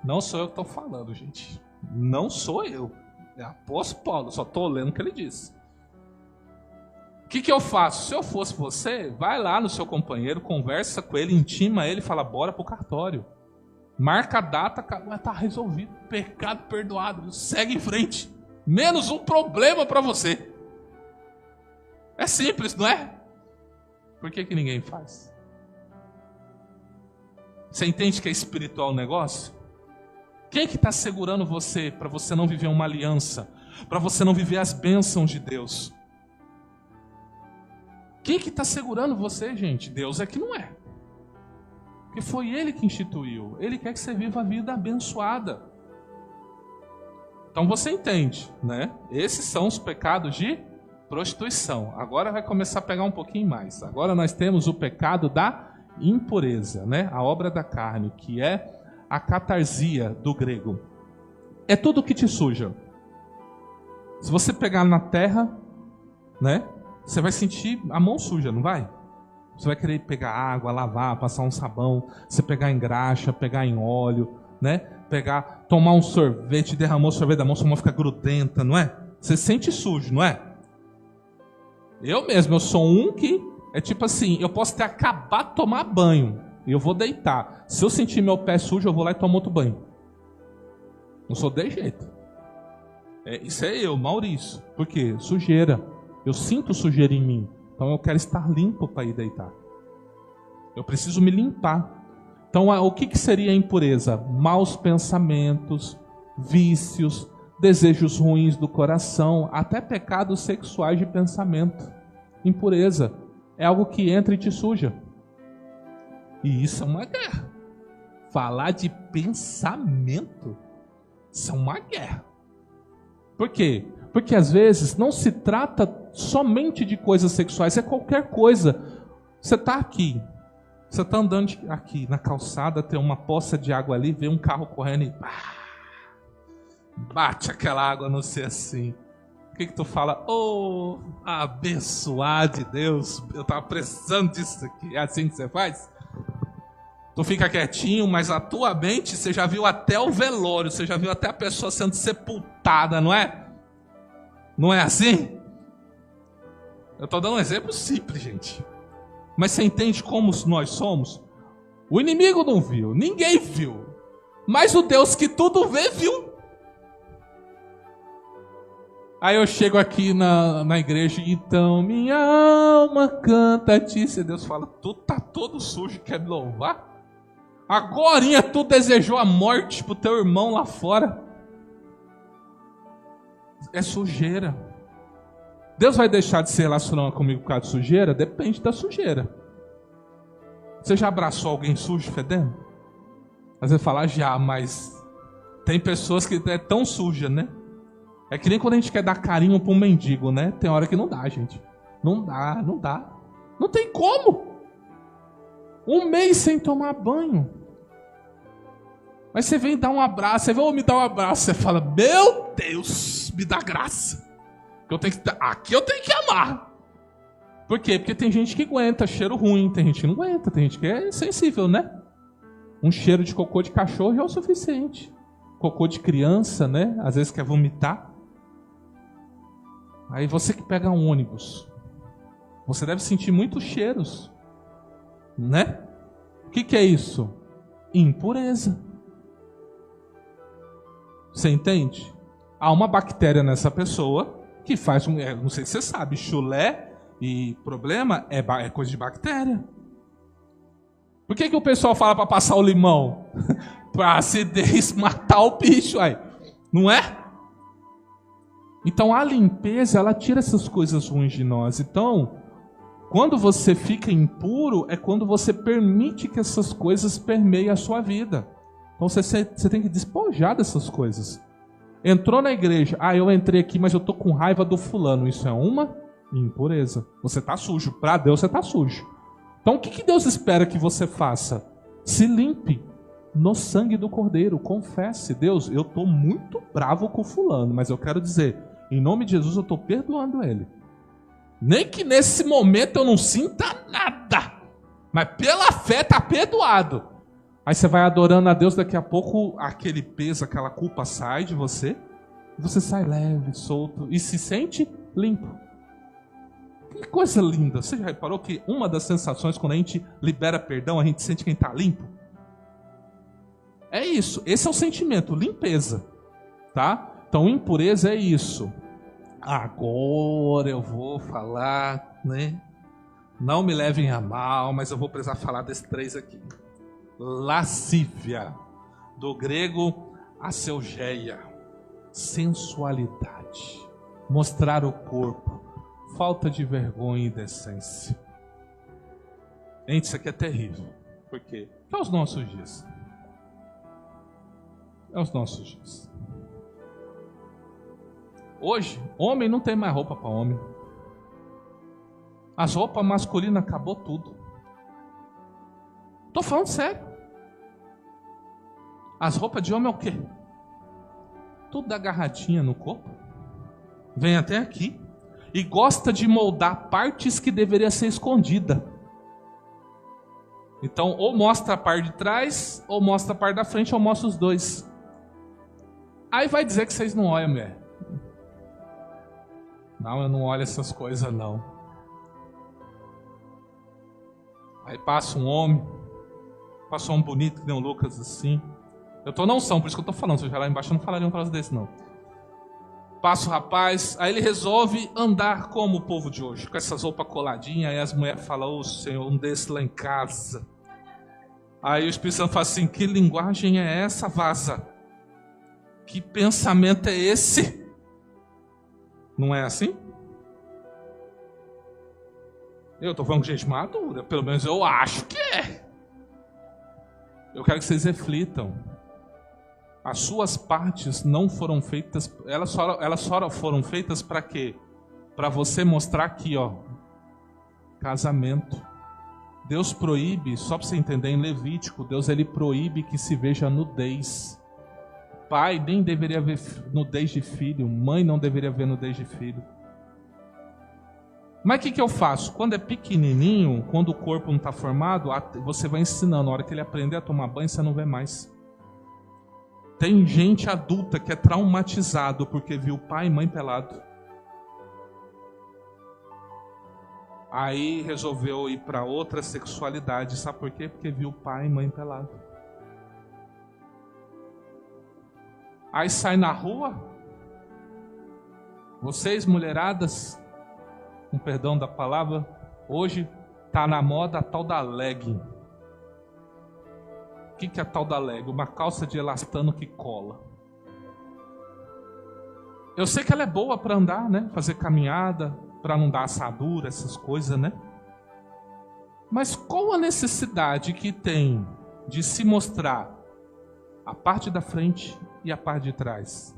Não sou eu que estou falando, gente. Não sou eu. É apóstolo Paulo, só estou lendo o que ele disse. O que eu faço? Se eu fosse você, vai lá no seu companheiro, conversa com ele, intima ele, fala, bora pro cartório. Marca a data, tá resolvido. Pecado perdoado. Segue em frente. Menos um problema para você. É simples, não é? Por que ninguém faz? Você entende que é espiritual o negócio? Quem que está segurando você para você não viver uma aliança? Para você não viver as bênçãos de Deus? Quem que está segurando você, gente? Deus é que não é. Porque foi Ele que instituiu. Ele quer que você viva a vida abençoada. Então você entende, né? Esses são os pecados de prostituição. Agora vai começar a pegar um pouquinho mais. Agora nós temos o pecado da impureza, né? A obra da carne, que é a catarsia do grego. É tudo que te suja. Se você pegar na terra, né? Você vai sentir a mão suja, não vai? Você vai querer pegar água, lavar, passar um sabão, você pegar em graxa, pegar em óleo, né? Tomar um sorvete, derramou o sorvete da mão, sua mão fica grudenta, não é? Você sente sujo, não é? Eu mesmo, eu sou um que é tipo assim, eu posso ter acabado de tomar banho e eu vou deitar. Se eu sentir meu pé sujo, eu vou lá e tomo outro banho. Não sou de jeito. Isso é eu, Maurício. Por quê? Sujeira. Eu sinto sujeira em mim. Então eu quero estar limpo para ir deitar. Eu preciso me limpar. Então o que seria a impureza? Maus pensamentos, vícios, desejos ruins do coração, até pecados sexuais de pensamento. Impureza é algo que entra e te suja. E isso é uma guerra. Falar de pensamento. Isso é uma guerra. Por quê? Porque às vezes não se trata somente de coisas sexuais, é qualquer coisa. Você está aqui, você está andando aqui na calçada, tem uma poça de água ali, vem um carro correndo e bate aquela água no você assim. O que tu fala? Oh, abençoado de Deus, eu estava precisando disso aqui. É assim que você faz? Tu fica quietinho, mas a tua mente, você já viu até o velório, você já viu até a pessoa sendo sepultada, não é? Não é assim? Eu estou dando um exemplo simples, gente. Mas você entende como nós somos? O inimigo não viu, ninguém viu. Mas o Deus que tudo vê, viu. Aí eu chego aqui na igreja, então minha alma canta a ti. E Deus fala, tu tá todo sujo, quer me louvar? Agorinha tu desejou a morte pro teu irmão lá fora. É sujeira. Deus vai deixar de se relacionar comigo por causa de sujeira? Depende da sujeira. Você já abraçou alguém sujo, fedendo? Às vezes fala já, mas tem pessoas que é tão suja, né? É que nem quando a gente quer dar carinho para um mendigo, né? Tem hora que não dá, gente. Não dá. Não tem como. 1 mês sem tomar banho. Mas você vem dar um abraço, você vai me dar um abraço, você fala, meu Deus, me dá graça. Aqui eu tenho que amar. Por quê? Porque tem gente que aguenta cheiro ruim, tem gente que não aguenta, tem gente que é sensível, né? Um cheiro de cocô de cachorro já é o suficiente. Cocô de criança, né? Às vezes quer vomitar. Aí você que pega um ônibus, você deve sentir muitos cheiros, né? O que é isso? Impureza. Você entende? Há uma bactéria nessa pessoa que faz, não sei se você sabe, chulé e problema é coisa de bactéria. Por que o pessoal fala para passar o limão? Para acidez matar o bicho, aí. Não é? Então a limpeza, ela tira essas coisas ruins de nós. Então, quando você fica impuro, é quando você permite que essas coisas permeiem a sua vida. Então você tem que despojar dessas coisas. Entrou na igreja, eu entrei aqui, mas eu tô com raiva do fulano. Isso é uma impureza. Você tá sujo, para Deus você tá sujo. Então o que Deus espera que você faça? Se limpe no sangue do Cordeiro, confesse. Deus, eu tô muito bravo com fulano, mas eu quero dizer, em nome de Jesus eu tô perdoando ele. Nem que nesse momento eu não sinta nada, mas pela fé tá perdoado. Aí você vai adorando a Deus, daqui a pouco aquele peso, aquela culpa sai de você, e você sai leve, solto, e se sente limpo. Que coisa linda! Você já reparou que uma das sensações quando a gente libera perdão, a gente sente quem está limpo? É isso, esse é o sentimento, limpeza, tá? Então impureza é isso. Agora eu vou falar, né? Não me levem a mal, mas eu vou precisar falar desses 3 aqui. Lascívia, do grego aseugeia, sensualidade, mostrar o corpo, falta de vergonha e decência. Gente, isso aqui é terrível. Por quê? É os nossos dias. É os nossos dias. Hoje, homem não tem mais roupa para homem. As roupas masculinas acabou tudo. Tô falando sério. As roupas de homem é o quê? Tudo agarradinha no corpo. Vem até aqui. E gosta de moldar partes que deveria ser escondida. Então, ou mostra a parte de trás, ou mostra a parte da frente, ou mostra os dois. Aí vai dizer que vocês não olham, mulher. Não, eu não olho essas coisas, não. Aí passa um homem, passa um bonito que nem o Lucas assim. Eu tô na unção, por isso que eu tô falando. Se eu já lá embaixo eu não falaria um troço desse, não. Passa o rapaz, aí ele resolve andar como o povo de hoje, com essas roupas coladinhas. Aí as mulheres falam, Senhor, um desse lá em casa. Aí o Espírito Santo fala assim, que linguagem é essa, vaza? Que pensamento é esse? Não é assim? Eu tô falando com gente madura, pelo menos eu acho que é. Eu quero que vocês reflitam. As suas partes não foram feitas, elas só foram feitas para quê? Para você mostrar aqui, ó, casamento. Deus proíbe, só para você entender, em Levítico, Deus ele proíbe que se veja nudez. Pai nem deveria ver nudez de filho, mãe não deveria ver nudez de filho. Mas o que eu faço? Quando é pequenininho, quando o corpo não está formado, você vai ensinando. Na hora que ele aprender a tomar banho, você não vê mais. Tem gente adulta que é traumatizado porque viu pai e mãe pelado. Aí resolveu ir para outra sexualidade. Sabe por quê? Porque viu pai e mãe pelado. Aí sai na rua. Vocês, mulheradas, com perdão da palavra, hoje tá na moda a tal da legging. O que é a tal da legging? Uma calça de elastano que cola. Eu sei que ela é boa para andar, né? Fazer caminhada, para não dar assadura, essas coisas, né? Mas qual a necessidade que tem de se mostrar a parte da frente e a parte de trás?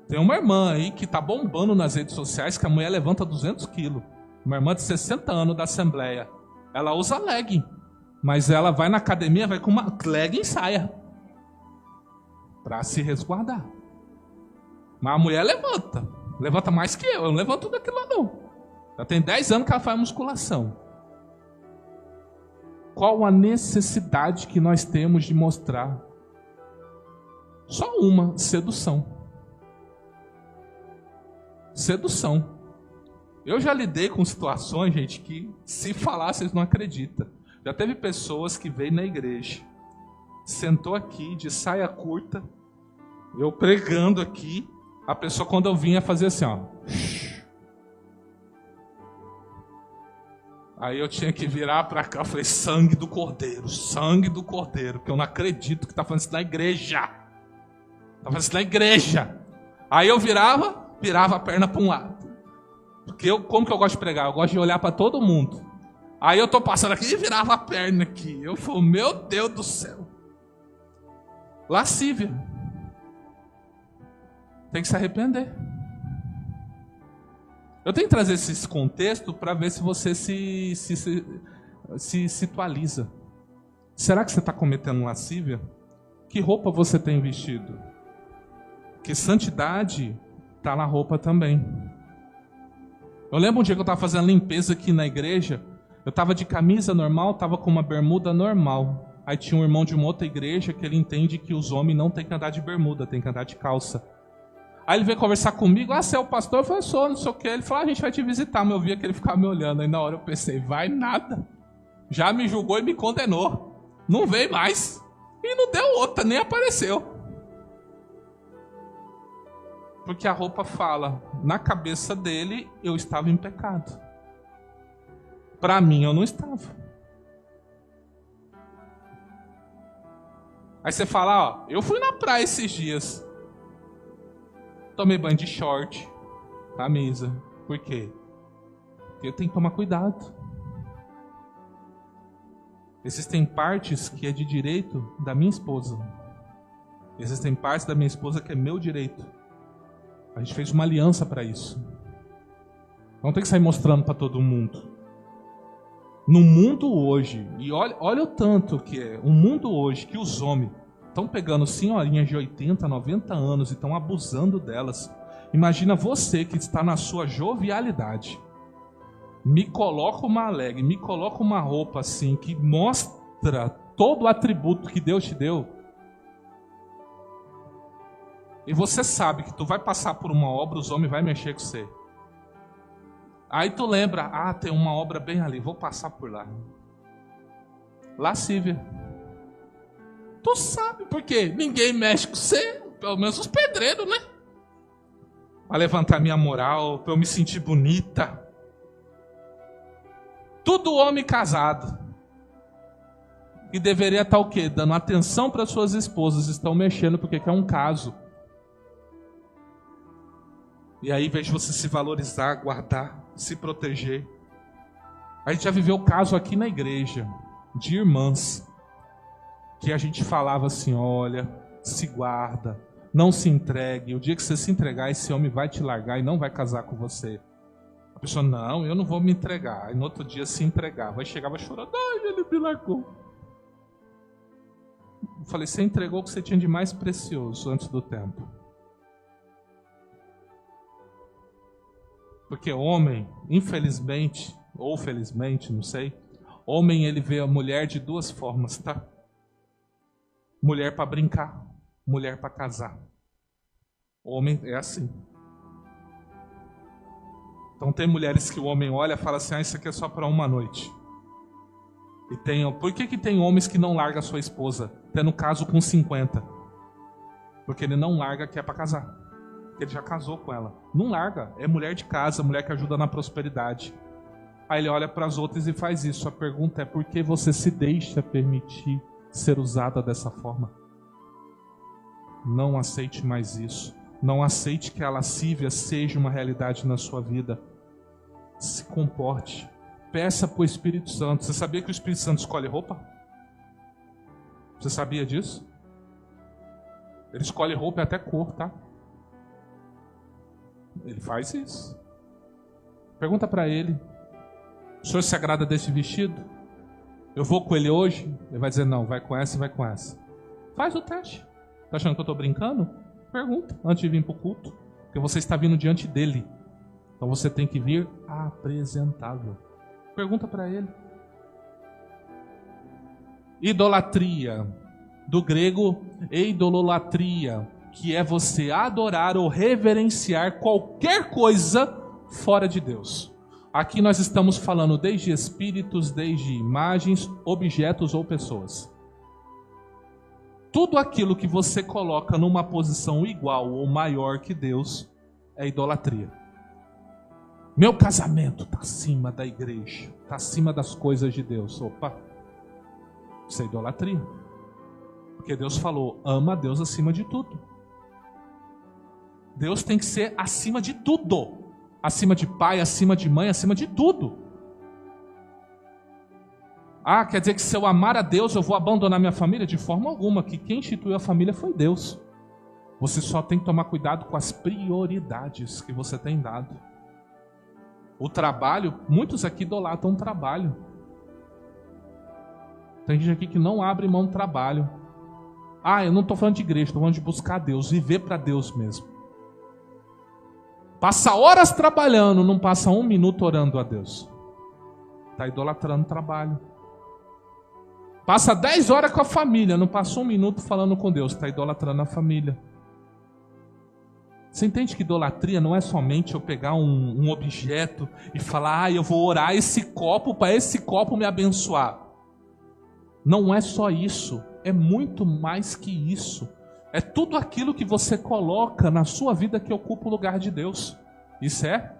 Tem uma irmã aí que tá bombando nas redes sociais que a mulher levanta 200 quilos. Uma irmã de 60 anos da Assembleia. Ela usa legging, mas ela vai na academia, vai com uma legging e saia para se resguardar. Mas a mulher levanta mais que eu não levanto daquilo lá não. Já tem 10 anos que ela faz musculação. Qual a necessidade que nós temos de mostrar? Só uma: sedução. Sedução. Eu já lidei com situações, gente, que se falar vocês não acreditam. Já teve pessoas que veio na igreja, sentou aqui de saia curta, eu pregando aqui, a pessoa quando eu vinha fazia assim, ó. Aí eu tinha que virar para cá, eu falei, sangue do cordeiro, porque eu não acredito que tá fazendo isso na igreja. Tá fazendo isso na igreja. Aí eu virava a perna para um lado. Porque como que eu gosto de pregar? Eu gosto de olhar para todo mundo. Aí eu tô passando aqui e virava a perna aqui. Eu falo, meu Deus do céu. Lascívia. Tem que se arrepender. Eu tenho que trazer esse contexto para ver se você se situaliza. Será que você está cometendo lascívia? Que roupa você tem vestido? Porque santidade está na roupa também. Eu lembro um dia que eu estava fazendo limpeza aqui na igreja. Eu estava de camisa normal, estava com uma bermuda normal. Aí tinha um irmão de uma outra igreja que ele entende que os homens não tem que andar de bermuda, tem que andar de calça. Aí ele veio conversar comigo, você é o pastor? Eu falei, sou, não sei o que. Ele falou, a gente vai te visitar, mas eu via que ele ficava me olhando. Aí na hora eu pensei, vai nada. Já me julgou e me condenou. Não veio mais. E não deu outra, nem apareceu. Porque a roupa fala, na cabeça dele, eu estava em pecado. Para mim, eu não estava. Aí você fala, ó, eu fui na praia esses dias. Tomei banho de short, camisa. Por quê? Porque eu tenho que tomar cuidado. Existem partes que é de direito da minha esposa. Existem partes da minha esposa que é meu direito. A gente fez uma aliança para isso. Não tem que sair mostrando para todo mundo. No mundo hoje, e olha o tanto que é, o mundo hoje que os homens estão pegando senhorinhas de 80, 90 anos e estão abusando delas. Imagina você que está na sua jovialidade. Me coloca uma alegre, me coloca uma roupa assim que mostra todo o atributo que Deus te deu. E você sabe que tu vai passar por uma obra, os homens vão mexer com você. Aí tu lembra, tem uma obra bem ali, vou passar por lá. Lascívia. Tu sabe por quê? Ninguém mexe com você, pelo menos os pedreiros, né? Para levantar minha moral, para eu me sentir bonita. Tudo homem casado. E deveria estar o quê? Dando atenção para suas esposas, estão mexendo porque quer um caso. E aí, em vez de você se valorizar, guardar, se proteger. A gente já viveu caso aqui na igreja, de irmãs, que a gente falava assim, olha, se guarda, não se entregue. O dia que você se entregar, esse homem vai te largar e não vai casar com você. A pessoa, não, eu não vou me entregar. Aí no outro dia se entregar. Vai chegar, vai chorar, ai, ele me largou. Eu falei, você entregou o que você tinha de mais precioso antes do tempo. Porque homem, infelizmente, ou felizmente, não sei, homem ele vê a mulher de duas formas, tá? Mulher para brincar, mulher para casar. Homem é assim. Então tem mulheres que o homem olha e fala assim, isso aqui é só para uma noite. E por que tem homens que não largam a sua esposa, tendo caso com 50? Porque ele não larga que é para casar. Ele já casou com ela. Não larga. É mulher de casa, mulher que ajuda na prosperidade. Aí ele olha para as outras e faz isso. A pergunta é, por que você se deixa permitir ser usada dessa forma? Não aceite mais isso. Não aceite que a lascívia seja uma realidade na sua vida. Se comporte. Peça para o Espírito Santo. Você sabia que o Espírito Santo escolhe roupa? Você sabia disso? Ele escolhe roupa e até cor, tá? Ele faz isso. Pergunta para ele, o senhor se agrada desse vestido? Eu vou com ele hoje? Ele vai dizer, não, vai com essa e vai com essa. Faz o teste. Tá achando que eu estou brincando? Pergunta antes de vir para o culto. Porque você está vindo diante dele. Então você tem que vir apresentável. Pergunta para ele. Idolatria. Do grego, eidolatria, que é você adorar ou reverenciar qualquer coisa fora de Deus. Aqui nós estamos falando desde espíritos, desde imagens, objetos ou pessoas. Tudo aquilo que você coloca numa posição igual ou maior que Deus é idolatria. Meu casamento está acima da igreja, está acima das coisas de Deus. Opa, isso é idolatria. Porque Deus falou, ama a Deus acima de tudo. Deus tem que ser acima de tudo. Acima de pai, acima de mãe, acima de tudo. Ah, quer dizer que se eu amar a Deus, eu vou abandonar minha família? De forma alguma, que quem instituiu a família foi Deus. Você só tem que tomar cuidado com as prioridades que você tem dado. O trabalho, muitos aqui idolatram o trabalho. Tem gente aqui que não abre mão do trabalho. Ah, eu não estou falando de igreja, estou falando de buscar Deus, viver para Deus mesmo. Passa horas trabalhando, não passa um minuto orando a Deus. Está idolatrando o trabalho. Passa 10 horas com a família, não passa um minuto falando com Deus. Está idolatrando a família. Você entende que idolatria não é somente eu pegar um objeto e falar, eu vou orar esse copo para esse copo me abençoar. Não é só isso, é muito mais que isso. É tudo aquilo que você coloca na sua vida que ocupa o lugar de Deus. Isso é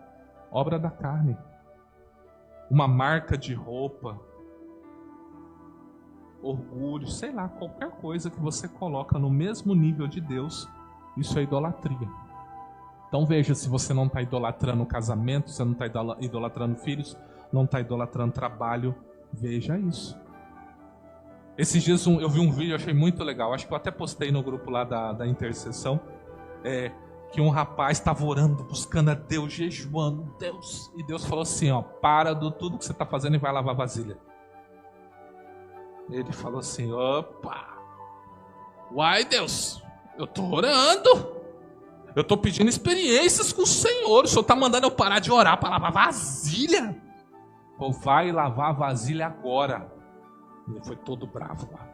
obra da carne. Uma marca de roupa, orgulho, sei lá, qualquer coisa que você coloca no mesmo nível de Deus, isso é idolatria. Então veja se você não está idolatrando o casamento, você não está idolatrando filhos, não está idolatrando trabalho, veja isso. Esses dias eu vi um vídeo, achei muito legal, acho que eu até postei no grupo lá da intercessão, que um rapaz estava orando, buscando a Deus, jejuando, Deus, e Deus falou assim, para do tudo que você está fazendo e vai lavar vasilha. Ele falou assim, opa, uai Deus, eu estou orando, eu estou pedindo experiências com o Senhor está mandando eu parar de orar para lavar vasilha? Pô, vai lavar vasilha agora. Ele foi todo bravo lá.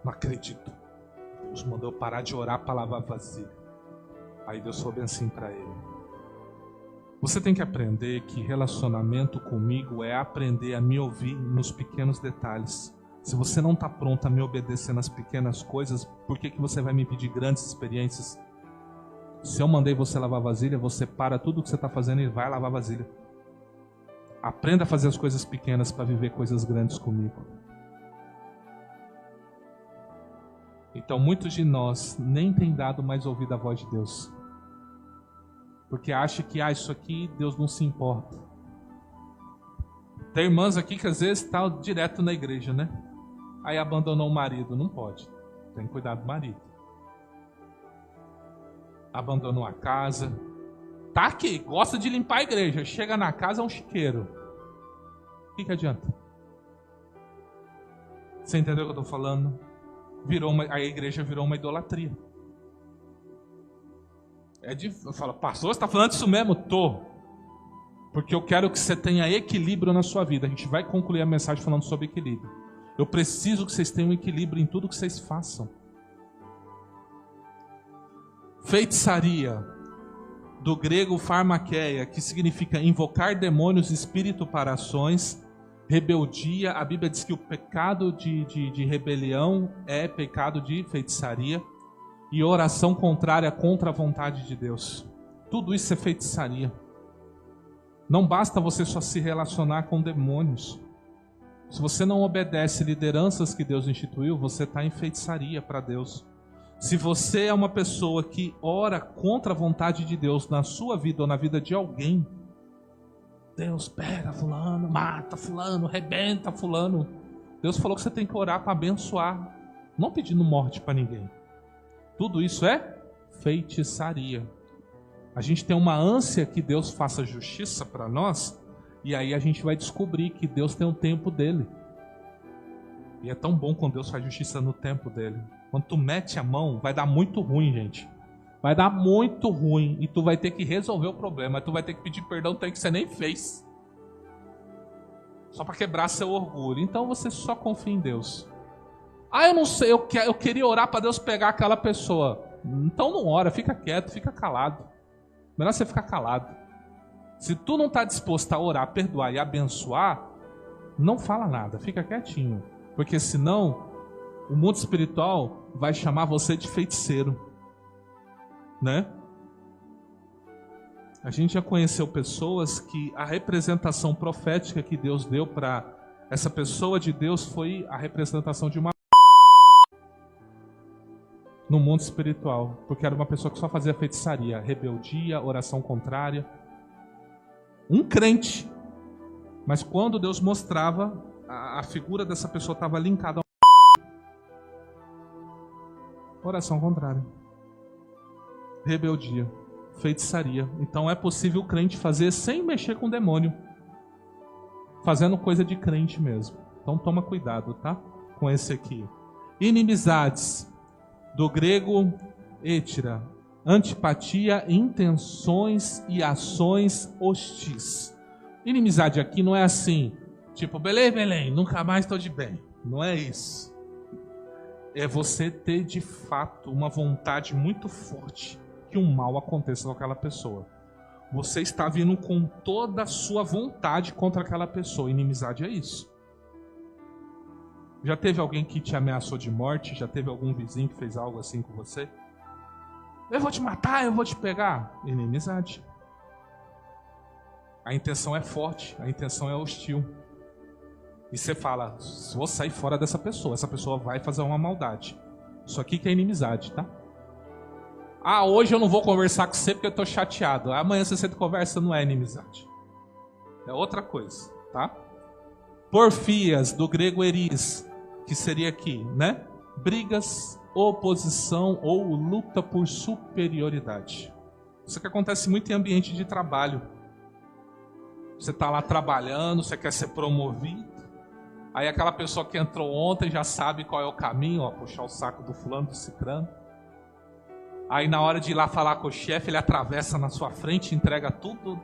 Não acredito. Deus mandou eu parar de orar para lavar vasilha. Aí Deus falou bem assim para ele. Você tem que aprender que relacionamento comigo é aprender a me ouvir nos pequenos detalhes. Se você não está pronto a me obedecer nas pequenas coisas, por que você vai me pedir grandes experiências? Se eu mandei você lavar vasilha, você para tudo que você está fazendo e vai lavar vasilha. Aprenda a fazer as coisas pequenas para viver coisas grandes comigo. Então muitos de nós nem têm dado mais ouvido à voz de Deus. Porque acha que isso aqui Deus não se importa. Tem irmãs aqui que às vezes estão direto na igreja, né? Aí abandonou o marido. Não pode. Tem que cuidar do marido. Abandonou a casa. Tá aqui, gosta de limpar a igreja. Chega na casa, é um chiqueiro. O que adianta? Você entendeu o que eu estou falando? A igreja virou uma idolatria. Eu falo, pastor, você está falando isso mesmo? Tô. Porque eu quero que você tenha equilíbrio na sua vida. A gente vai concluir a mensagem falando sobre equilíbrio. Eu preciso que vocês tenham equilíbrio em tudo que vocês façam. Feitiçaria, do grego pharmakeia, que significa invocar demônios, espírito para ações. Rebeldia, a Bíblia diz que o pecado de rebelião é pecado de feitiçaria. E oração contrária contra a vontade de Deus. Tudo isso é feitiçaria. Não basta você só se relacionar com demônios. Se você não obedece lideranças que Deus instituiu, você está em feitiçaria para Deus. Se você é uma pessoa que ora contra a vontade de Deus na sua vida ou na vida de alguém, Deus pega fulano, mata fulano, rebenta fulano. Deus falou que você tem que orar para abençoar, não pedindo morte para ninguém. Tudo isso é feitiçaria. A gente tem uma ânsia que Deus faça justiça para nós, e aí a gente vai descobrir que Deus tem o tempo dele. E é tão bom quando Deus faz justiça no tempo dele. Quando tu mete a mão, vai dar muito ruim, gente. Vai dar muito ruim e tu vai ter que resolver o problema. Tu vai ter que pedir perdão do que você nem fez. Só para quebrar seu orgulho. Então você só confia em Deus. Ah, eu não sei, eu queria orar para Deus pegar aquela pessoa. Então não ora, fica quieto, fica calado. Melhor você ficar calado. Se tu não está disposto a orar, perdoar e abençoar, não fala nada, fica quietinho. Porque senão o mundo espiritual vai chamar você de feiticeiro. Né? A gente já conheceu pessoas que a representação profética que Deus deu para essa pessoa de Deus foi a representação de uma no mundo espiritual, porque era uma pessoa que só fazia feitiçaria, rebeldia, oração contrária. Um crente. Mas quando Deus mostrava, a figura dessa pessoa estava linkada a oração contrária. Rebeldia, feitiçaria. Então é possível o crente fazer sem mexer com o demônio, fazendo coisa de crente mesmo. Então toma cuidado, tá? Com esse aqui. Inimizades, do grego etira, antipatia, intenções e ações hostis. Inimizade aqui não é assim, tipo, Belém, nunca mais estou de bem. Não é isso. É você ter de fato uma vontade muito forte que um mal aconteça com aquela pessoa. Você está vindo com toda a sua vontade contra aquela pessoa. Inimizade é isso. Já teve alguém que te ameaçou de morte? Já teve algum vizinho que fez algo assim com você? Eu vou te matar, eu vou te pegar. Inimizade. A intenção é forte, a intenção é hostil. E você fala, vou sair fora dessa pessoa, essa pessoa vai fazer uma maldade. Isso aqui que é inimizade, tá? Ah, hoje eu não vou conversar com você porque eu estou chateado. Amanhã você senta e conversa, não é inimizade. É outra coisa, tá? Porfias, do grego eris, que seria aqui, né? Brigas, oposição ou luta por superioridade. Isso que acontece muito em ambiente de trabalho. Você está lá trabalhando, você quer ser promovido. Aí aquela pessoa que entrou ontem já sabe qual é o caminho, ó, puxar o saco do fulano, do cicrano. Aí na hora de ir lá falar com o chefe, ele atravessa na sua frente, entrega tudo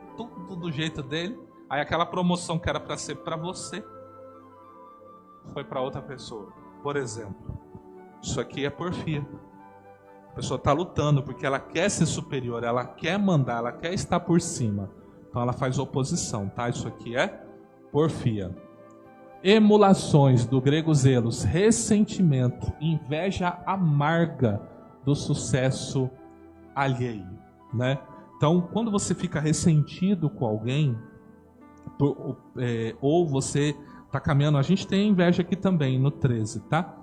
do jeito dele. Aí aquela promoção que era para ser para você, foi para outra pessoa. Por exemplo, isso aqui é porfia. A pessoa está lutando porque ela quer ser superior, ela quer mandar, ela quer estar por cima. Então ela faz oposição, tá? Isso aqui é porfia. Emulações, do grego zelos, ressentimento, inveja amarga do sucesso alheio, né? Então, quando você fica ressentido com alguém, ou você está caminhando, a gente tem inveja aqui também no 13, tá?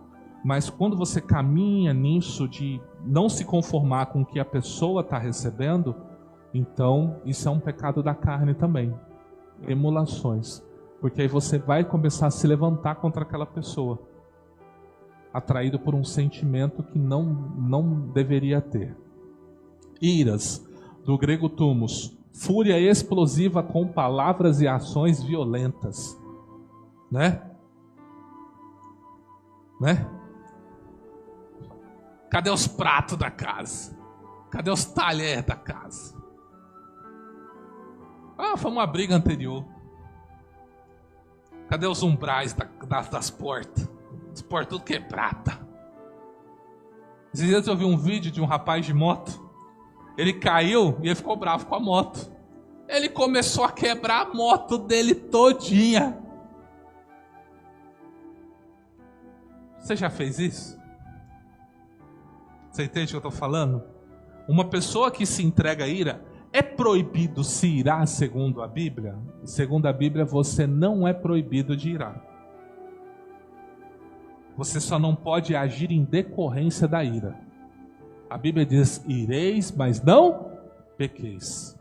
Mas quando você caminha nisso de não se conformar com o que a pessoa está recebendo, então isso é um pecado da carne também. Emulações. Porque aí você vai começar a se levantar contra aquela pessoa. atraído por um sentimento que não deveria ter. Iras, do grego thumos, fúria explosiva com palavras e ações violentas. Né? Cadê os pratos da casa? Cadê os talheres da casa? Foi uma briga anterior. Cadê os umbrais das portas? As portas tudo quebrada. Esses dias eu vi um vídeo de um rapaz de moto. Ele caiu e ele ficou bravo com a moto. Ele começou a quebrar a moto dele todinha. Você já fez isso? Você entende o que eu estou falando? Uma pessoa que se entrega à ira, é proibido se irar segundo a Bíblia? Segundo a Bíblia, você não é proibido de irar. Você só não pode agir em decorrência da ira. A Bíblia diz, ireis, mas não pequeis.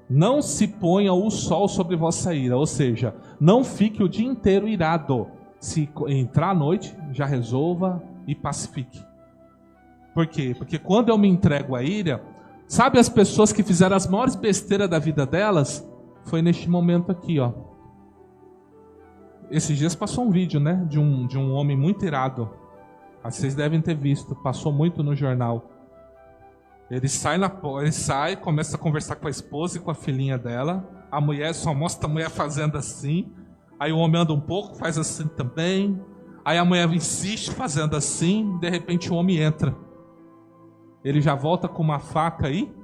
Não se ponha o sol sobre vossa ira, ou seja, não fique o dia inteiro irado. Se entrar à noite, já resolva e pacifique. Por quê? Porque quando eu me entrego à ira, sabe as pessoas que fizeram as maiores besteiras da vida delas? Foi neste momento aqui, ó. Esses dias passou um vídeo, né? De um homem muito irado. Vocês devem ter visto, passou muito no jornal. Ele sai, começa a conversar com a esposa e com a filhinha dela. A mulher só mostra a mulher fazendo assim. Aí o homem anda um pouco, faz assim também. Aí a mulher insiste fazendo assim. De repente o homem entra. Ele já volta com uma faca aí.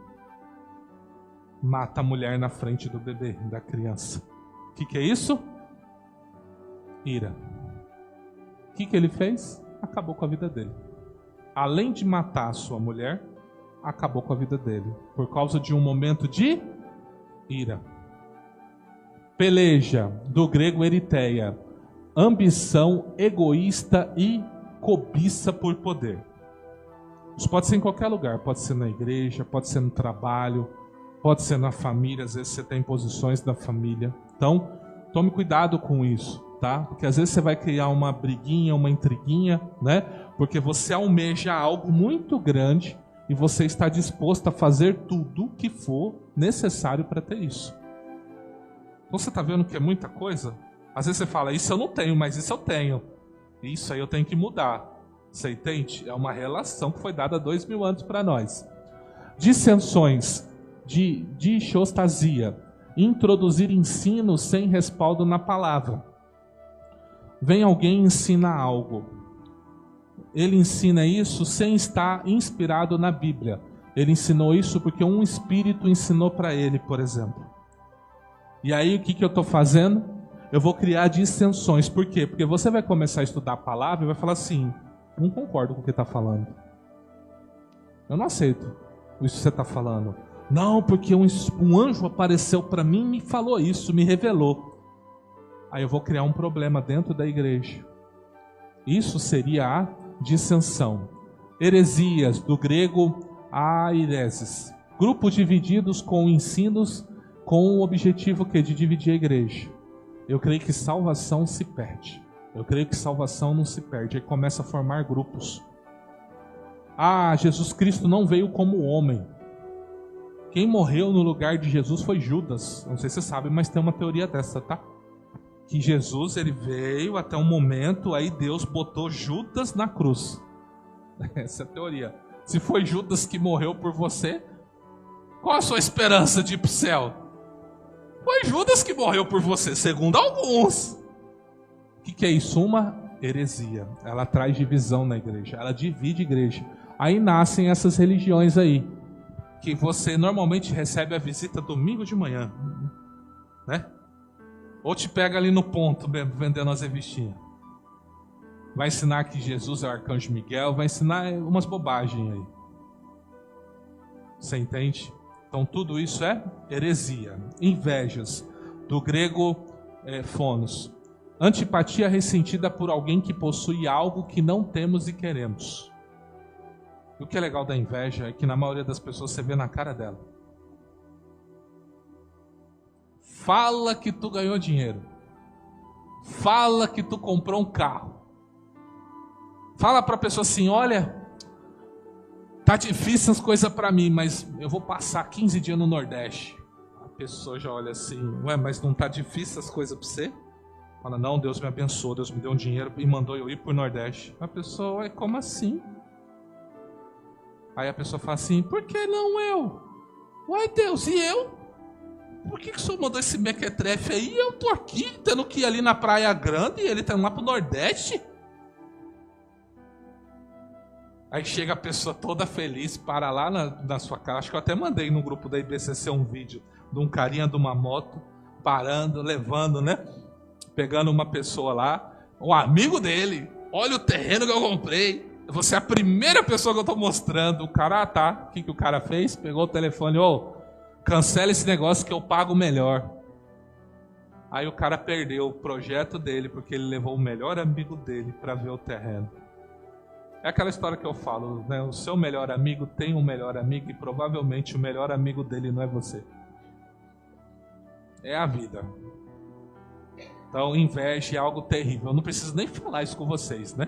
Mata a mulher na frente do bebê, da criança. O que é isso? Ira. O que ele fez? Acabou com a vida dele. Além de matar a sua mulher, acabou com a vida dele. Por causa de um momento de ira. Peleja, do grego eritheia, ambição egoísta e cobiça por poder. Isso pode ser em qualquer lugar, pode ser na igreja, pode ser no trabalho, pode ser na família, às vezes você tem posições da família. Então, tome cuidado com isso, tá? Porque às vezes você vai criar uma briguinha, uma intriguinha, né? Porque você almeja algo muito grande e você está disposto a fazer tudo que for necessário para ter isso. Você está vendo que é muita coisa? Às vezes você fala, isso eu não tenho, mas isso eu tenho. Isso aí eu tenho que mudar. Você entende? É uma relação que foi dada 2000 anos para nós. Dissensões, de dichostasia, introduzir ensino sem respaldo na palavra. Vem alguém e ensina algo. Ele ensina isso sem estar inspirado na Bíblia. Ele ensinou isso porque um espírito ensinou para ele, por exemplo. E aí o que eu estou fazendo? Eu vou criar dissensões. Por quê? Porque você vai começar a estudar a palavra e vai falar assim, não concordo com o que está falando. Eu não aceito isso que você está falando. Não, porque um anjo apareceu para mim e me falou isso, me revelou. Aí eu vou criar um problema dentro da igreja. Isso seria a dissensão. Heresias, do grego aireses. Grupos divididos com ensinos com o objetivo que de dividir a igreja. Eu creio que salvação se perde. Eu creio que salvação não se perde. Aí começa a formar grupos. Jesus Cristo não veio como homem. Quem morreu no lugar de Jesus foi Judas. Não sei se você sabe, mas tem uma teoria dessa, tá? Que Jesus ele veio até um momento, aí Deus botou Judas na cruz. Essa é a teoria. Se foi Judas que morreu por você, qual a sua esperança de ir para o céu? Foi Judas que morreu por você, segundo alguns. O que é isso? Uma heresia. Ela traz divisão na igreja. Ela divide a igreja. Aí nascem essas religiões aí. Que você normalmente recebe a visita domingo de manhã. Né? Ou te pega ali no ponto, vendendo as revistinhas. Vai ensinar que Jesus é o arcanjo Miguel. Vai ensinar umas bobagens aí. Você entende? Então tudo isso é heresia. Invejas, do grego fonos. Antipatia ressentida por alguém que possui algo que não temos e queremos. E o que é legal da inveja é que na maioria das pessoas você vê na cara dela. Fala que tu ganhou dinheiro. Fala que tu comprou um carro. Fala para a pessoa assim, olha, tá difícil as coisas para mim, mas eu vou passar 15 dias no Nordeste. A pessoa já olha assim, ué, mas não tá difícil as coisas para você? Fala, não, Deus me abençoou, Deus me deu um dinheiro e mandou eu ir pro Nordeste. A pessoa, ué, como assim? Aí a pessoa fala assim, por que não eu? Ué, Deus, e eu? Por que o senhor mandou esse mequetrefe aí? Eu tô aqui, tendo que ir ali na Praia Grande e ele tá lá pro Nordeste? Aí chega a pessoa toda feliz, para lá na sua casa. Acho que eu até mandei no grupo da IBCC um vídeo de um carinha de uma moto, parando, levando, né? Pegando uma pessoa lá, um amigo dele. Olha o terreno que eu comprei. Você é a primeira pessoa que eu estou mostrando. O cara, tá. O que o cara fez? Pegou o telefone, cancela esse negócio que eu pago melhor. Aí o cara perdeu o projeto dele, porque ele levou o melhor amigo dele para ver o terreno. É aquela história que eu falo, né? O seu melhor amigo tem um melhor amigo e provavelmente o melhor amigo dele não é você. É a vida. Então, inveja é algo terrível. Eu não preciso nem falar isso com vocês, né?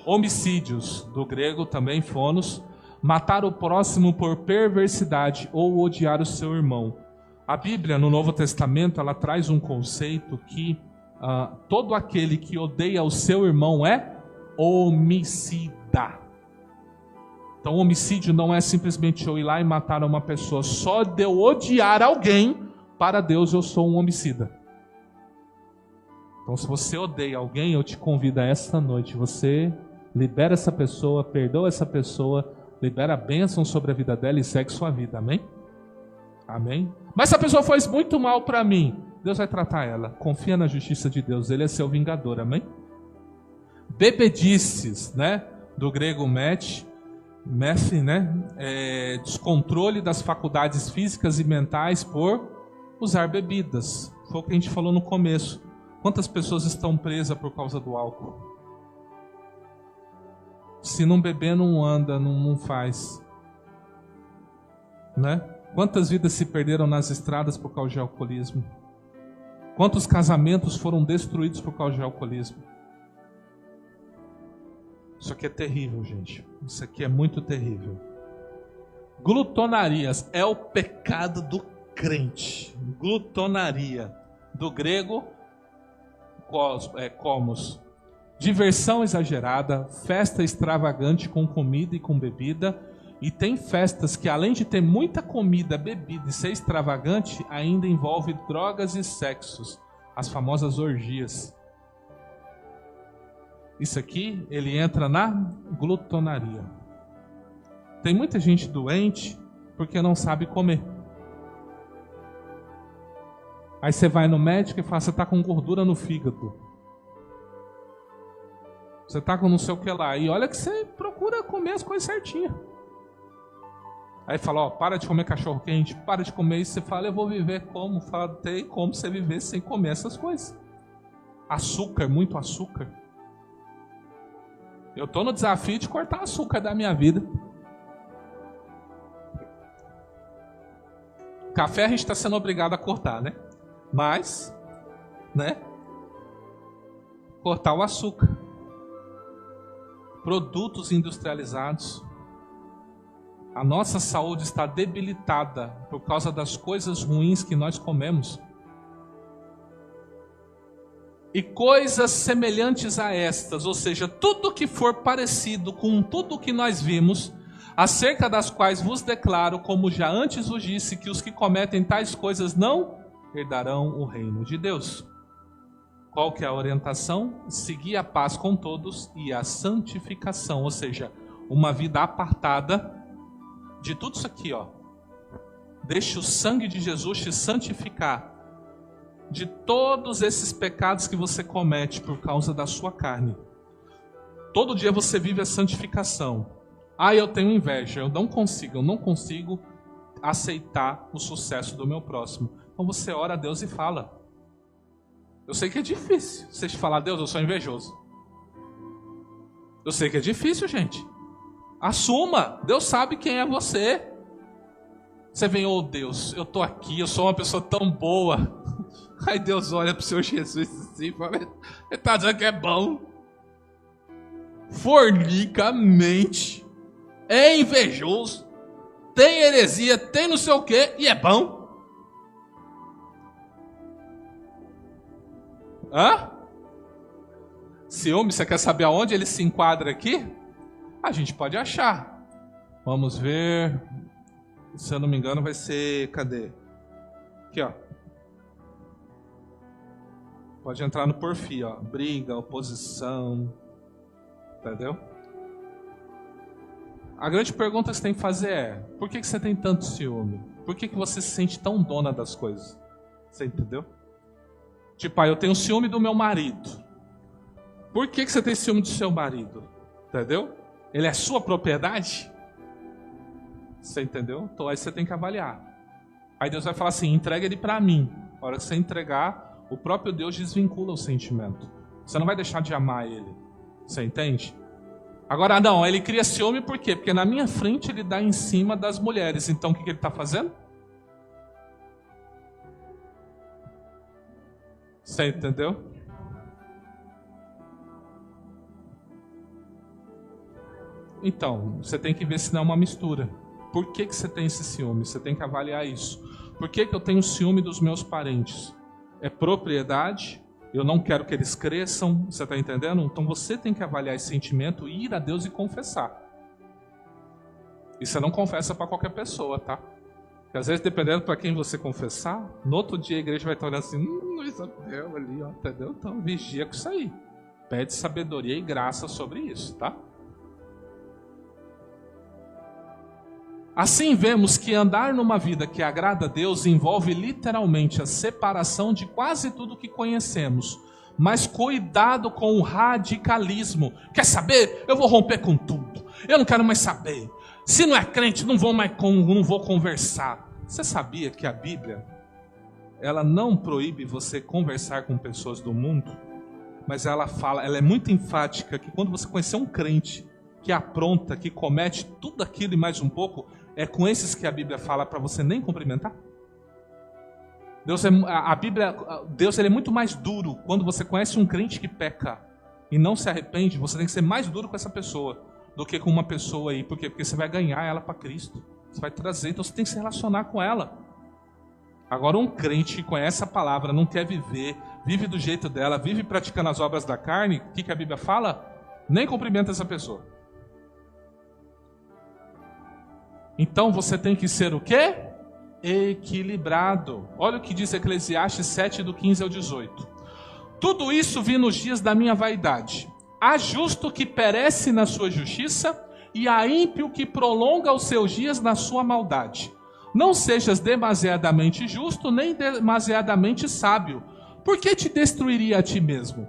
Homicídios, do grego também, fonos, matar o próximo por perversidade ou odiar o seu irmão. A Bíblia, no Novo Testamento, ela traz um conceito que todo aquele que odeia o seu irmão é homicida. Então, homicídio não é simplesmente eu ir lá e matar uma pessoa. Só de eu odiar alguém, para Deus eu sou um homicida. Então, se você odeia alguém, eu te convido a esta noite. Você libera essa pessoa, perdoa essa pessoa, libera a bênção sobre a vida dela e segue sua vida. Amém? Amém? Mas se a pessoa faz muito mal para mim, Deus vai tratar ela. Confia na justiça de Deus. Ele é seu vingador. Amém? Bebedices, né? Do grego meth, né? Descontrole das faculdades físicas e mentais por usar bebidas. Foi o que a gente falou no começo. Quantas pessoas estão presas por causa do álcool? Se não beber, não anda, não faz. Né? Quantas vidas se perderam nas estradas por causa de alcoolismo? Quantos casamentos foram destruídos por causa de alcoolismo? Isso aqui é terrível, gente. Isso aqui é muito terrível. Glutonarias é o pecado do crente. Glutonaria, do grego comos. Diversão exagerada, festa extravagante com comida e com bebida. E tem festas que, além de ter muita comida, bebida e ser extravagante, ainda envolve drogas e sexos, as famosas orgias. Isso aqui, ele entra na glutonaria. Tem muita gente doente porque não sabe comer. Aí você vai no médico e fala, você está com gordura no fígado. Você está com não sei o que lá. E olha que você procura comer as coisas certinhas. Aí fala, para de comer cachorro quente, para de comer isso. Você fala, eu vou viver como? Fala, tem como você viver sem comer essas coisas. Açúcar, muito açúcar. Eu estou no desafio de cortar açúcar da minha vida. Café a gente está sendo obrigado a cortar, né? Mas, né? Cortar o açúcar. Produtos industrializados. A nossa saúde está debilitada por causa das coisas ruins que nós comemos. E coisas semelhantes a estas, ou seja, tudo que for parecido com tudo que nós vimos, acerca das quais vos declaro, como já antes vos disse, que os que cometem tais coisas não herdarão o reino de Deus. Qual que é a orientação? Seguir a paz com todos e a santificação, ou seja, uma vida apartada de tudo isso aqui, ó. Deixe o sangue de Jesus te santificar de todos esses pecados que você comete por causa da sua carne. Todo dia você vive a santificação. Eu tenho inveja, eu não consigo aceitar o sucesso do meu próximo. Então você ora a Deus e fala. Eu sei que é difícil você te falar, Deus, eu sou invejoso. Eu sei que é difícil, gente. Assuma, Deus sabe quem é você. Você vem, Deus, eu estou aqui, eu sou uma pessoa tão boa. Aí Deus olha para o seu Jesus assim e fala, ele está dizendo que é bom. fornica, mente, é invejoso, tem heresia, tem não sei o que, e é bom. Hã? Ciúme, você quer saber aonde ele se enquadra aqui? A gente pode achar. Vamos ver. Se eu não me engano vai ser... Cadê? Aqui, ó. Pode entrar no porfim, ó. Briga, oposição. Entendeu? A grande pergunta que você tem que fazer é: por que você tem tanto ciúme? Por que você se sente tão dona das coisas? Você entendeu? Tipo, eu tenho ciúme do meu marido. Por que você tem ciúme do seu marido? Entendeu? Ele é sua propriedade? Você entendeu? Então aí você tem que avaliar. Aí Deus vai falar assim: entrega ele para mim. A hora que você entregar, o próprio Deus desvincula o sentimento. Você não vai deixar de amar ele. Você entende? Agora não, ele cria ciúme por quê? Porque na minha frente ele dá em cima das mulheres. Então o que ele está fazendo? Você entendeu? Então, você tem que ver se não é uma mistura. Por que você tem esse ciúme? Você tem que avaliar isso. Por que eu tenho ciúme dos meus parentes? É propriedade? Eu não quero que eles cresçam, você está entendendo? Então você tem que avaliar esse sentimento, ir a Deus e confessar. E você não confessa para qualquer pessoa, tá? Porque às vezes, dependendo para quem você confessar, no outro dia a igreja vai estar olhando assim: Isabel ali, ó, entendeu? Então vigia com isso aí. Pede sabedoria e graça sobre isso, tá? Assim vemos que andar numa vida que agrada a Deus envolve literalmente a separação de quase tudo que conhecemos. Mas cuidado com o radicalismo. Quer saber? Eu vou romper com tudo. Eu não quero mais saber. Se não é crente, não vou conversar. Você sabia que a Bíblia, ela não proíbe você conversar com pessoas do mundo? Mas ela é muito enfática que quando você conhecer um crente que apronta, que comete tudo aquilo e mais um pouco, é com esses que a Bíblia fala para você nem cumprimentar. Deus ele é muito mais duro. Quando você conhece um crente que peca e não se arrepende, você tem que ser mais duro com essa pessoa do que com uma pessoa aí. Por quê? Porque você vai ganhar ela para Cristo. Você vai trazer, então você tem que se relacionar com ela. Agora um crente que conhece a palavra, não quer viver, vive do jeito dela, vive praticando as obras da carne, o que a Bíblia fala? Nem cumprimenta essa pessoa. Então você tem que ser o quê? Equilibrado. Olha o que diz Eclesiastes 7, do 15 ao 18. Tudo isso vi nos dias da minha vaidade. Há justo que perece na sua justiça, e há ímpio que prolonga os seus dias na sua maldade. Não sejas demasiadamente justo, nem demasiadamente sábio. Por que te destruiria a ti mesmo?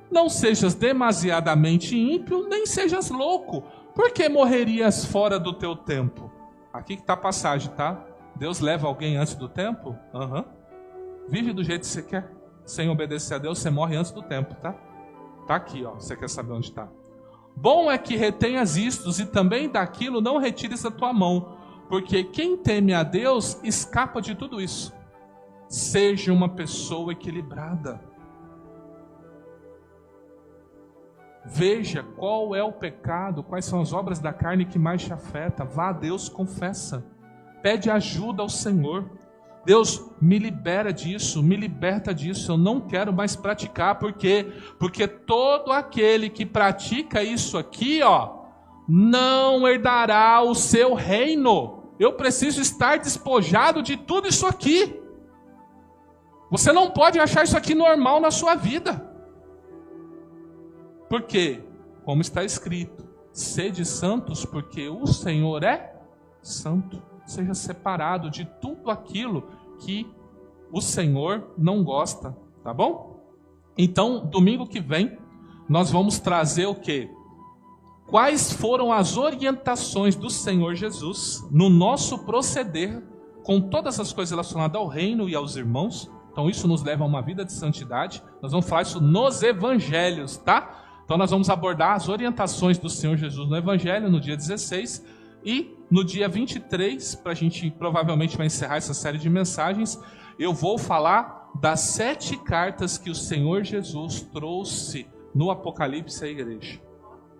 Não sejas demasiadamente ímpio, nem sejas louco. Por que morrerias fora do teu tempo? Aqui que está a passagem, tá? Deus leva alguém antes do tempo? Vive do jeito que você quer. Sem obedecer a Deus, você morre antes do tempo, tá? Tá aqui, ó. Você quer saber onde está? Bom é que retenhas isto, e também daquilo não retires da tua mão, porque quem teme a Deus escapa de tudo isso. Seja uma pessoa equilibrada. Veja qual é o pecado, quais são as obras da carne que mais te afeta. Vá a Deus, confessa. Pede ajuda ao Senhor. Deus, me libera disso, me liberta disso. Eu não quero mais praticar. Por quê? Porque todo aquele que pratica isso aqui, ó, não herdará o seu reino. Eu preciso estar despojado de tudo isso aqui. Você não pode achar isso aqui normal na sua vida. Por quê? Como está escrito: sede santos, porque o Senhor é santo. Seja separado de tudo aquilo que o Senhor não gosta, tá bom? Então, domingo que vem, nós vamos trazer o quê? Quais foram as orientações do Senhor Jesus no nosso proceder com todas as coisas relacionadas ao reino e aos irmãos. Então isso nos leva a uma vida de santidade. Nós vamos falar isso nos evangelhos, tá? Então nós vamos abordar as orientações do Senhor Jesus no evangelho no dia 16 e no dia 23, para a gente provavelmente vai encerrar essa série de mensagens, eu vou falar das 7 cartas que o Senhor Jesus trouxe no Apocalipse à igreja.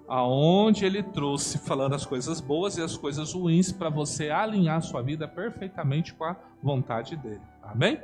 aonde Ele trouxe falando as coisas boas e as coisas ruins para você alinhar sua vida perfeitamente com a vontade dEle. Amém?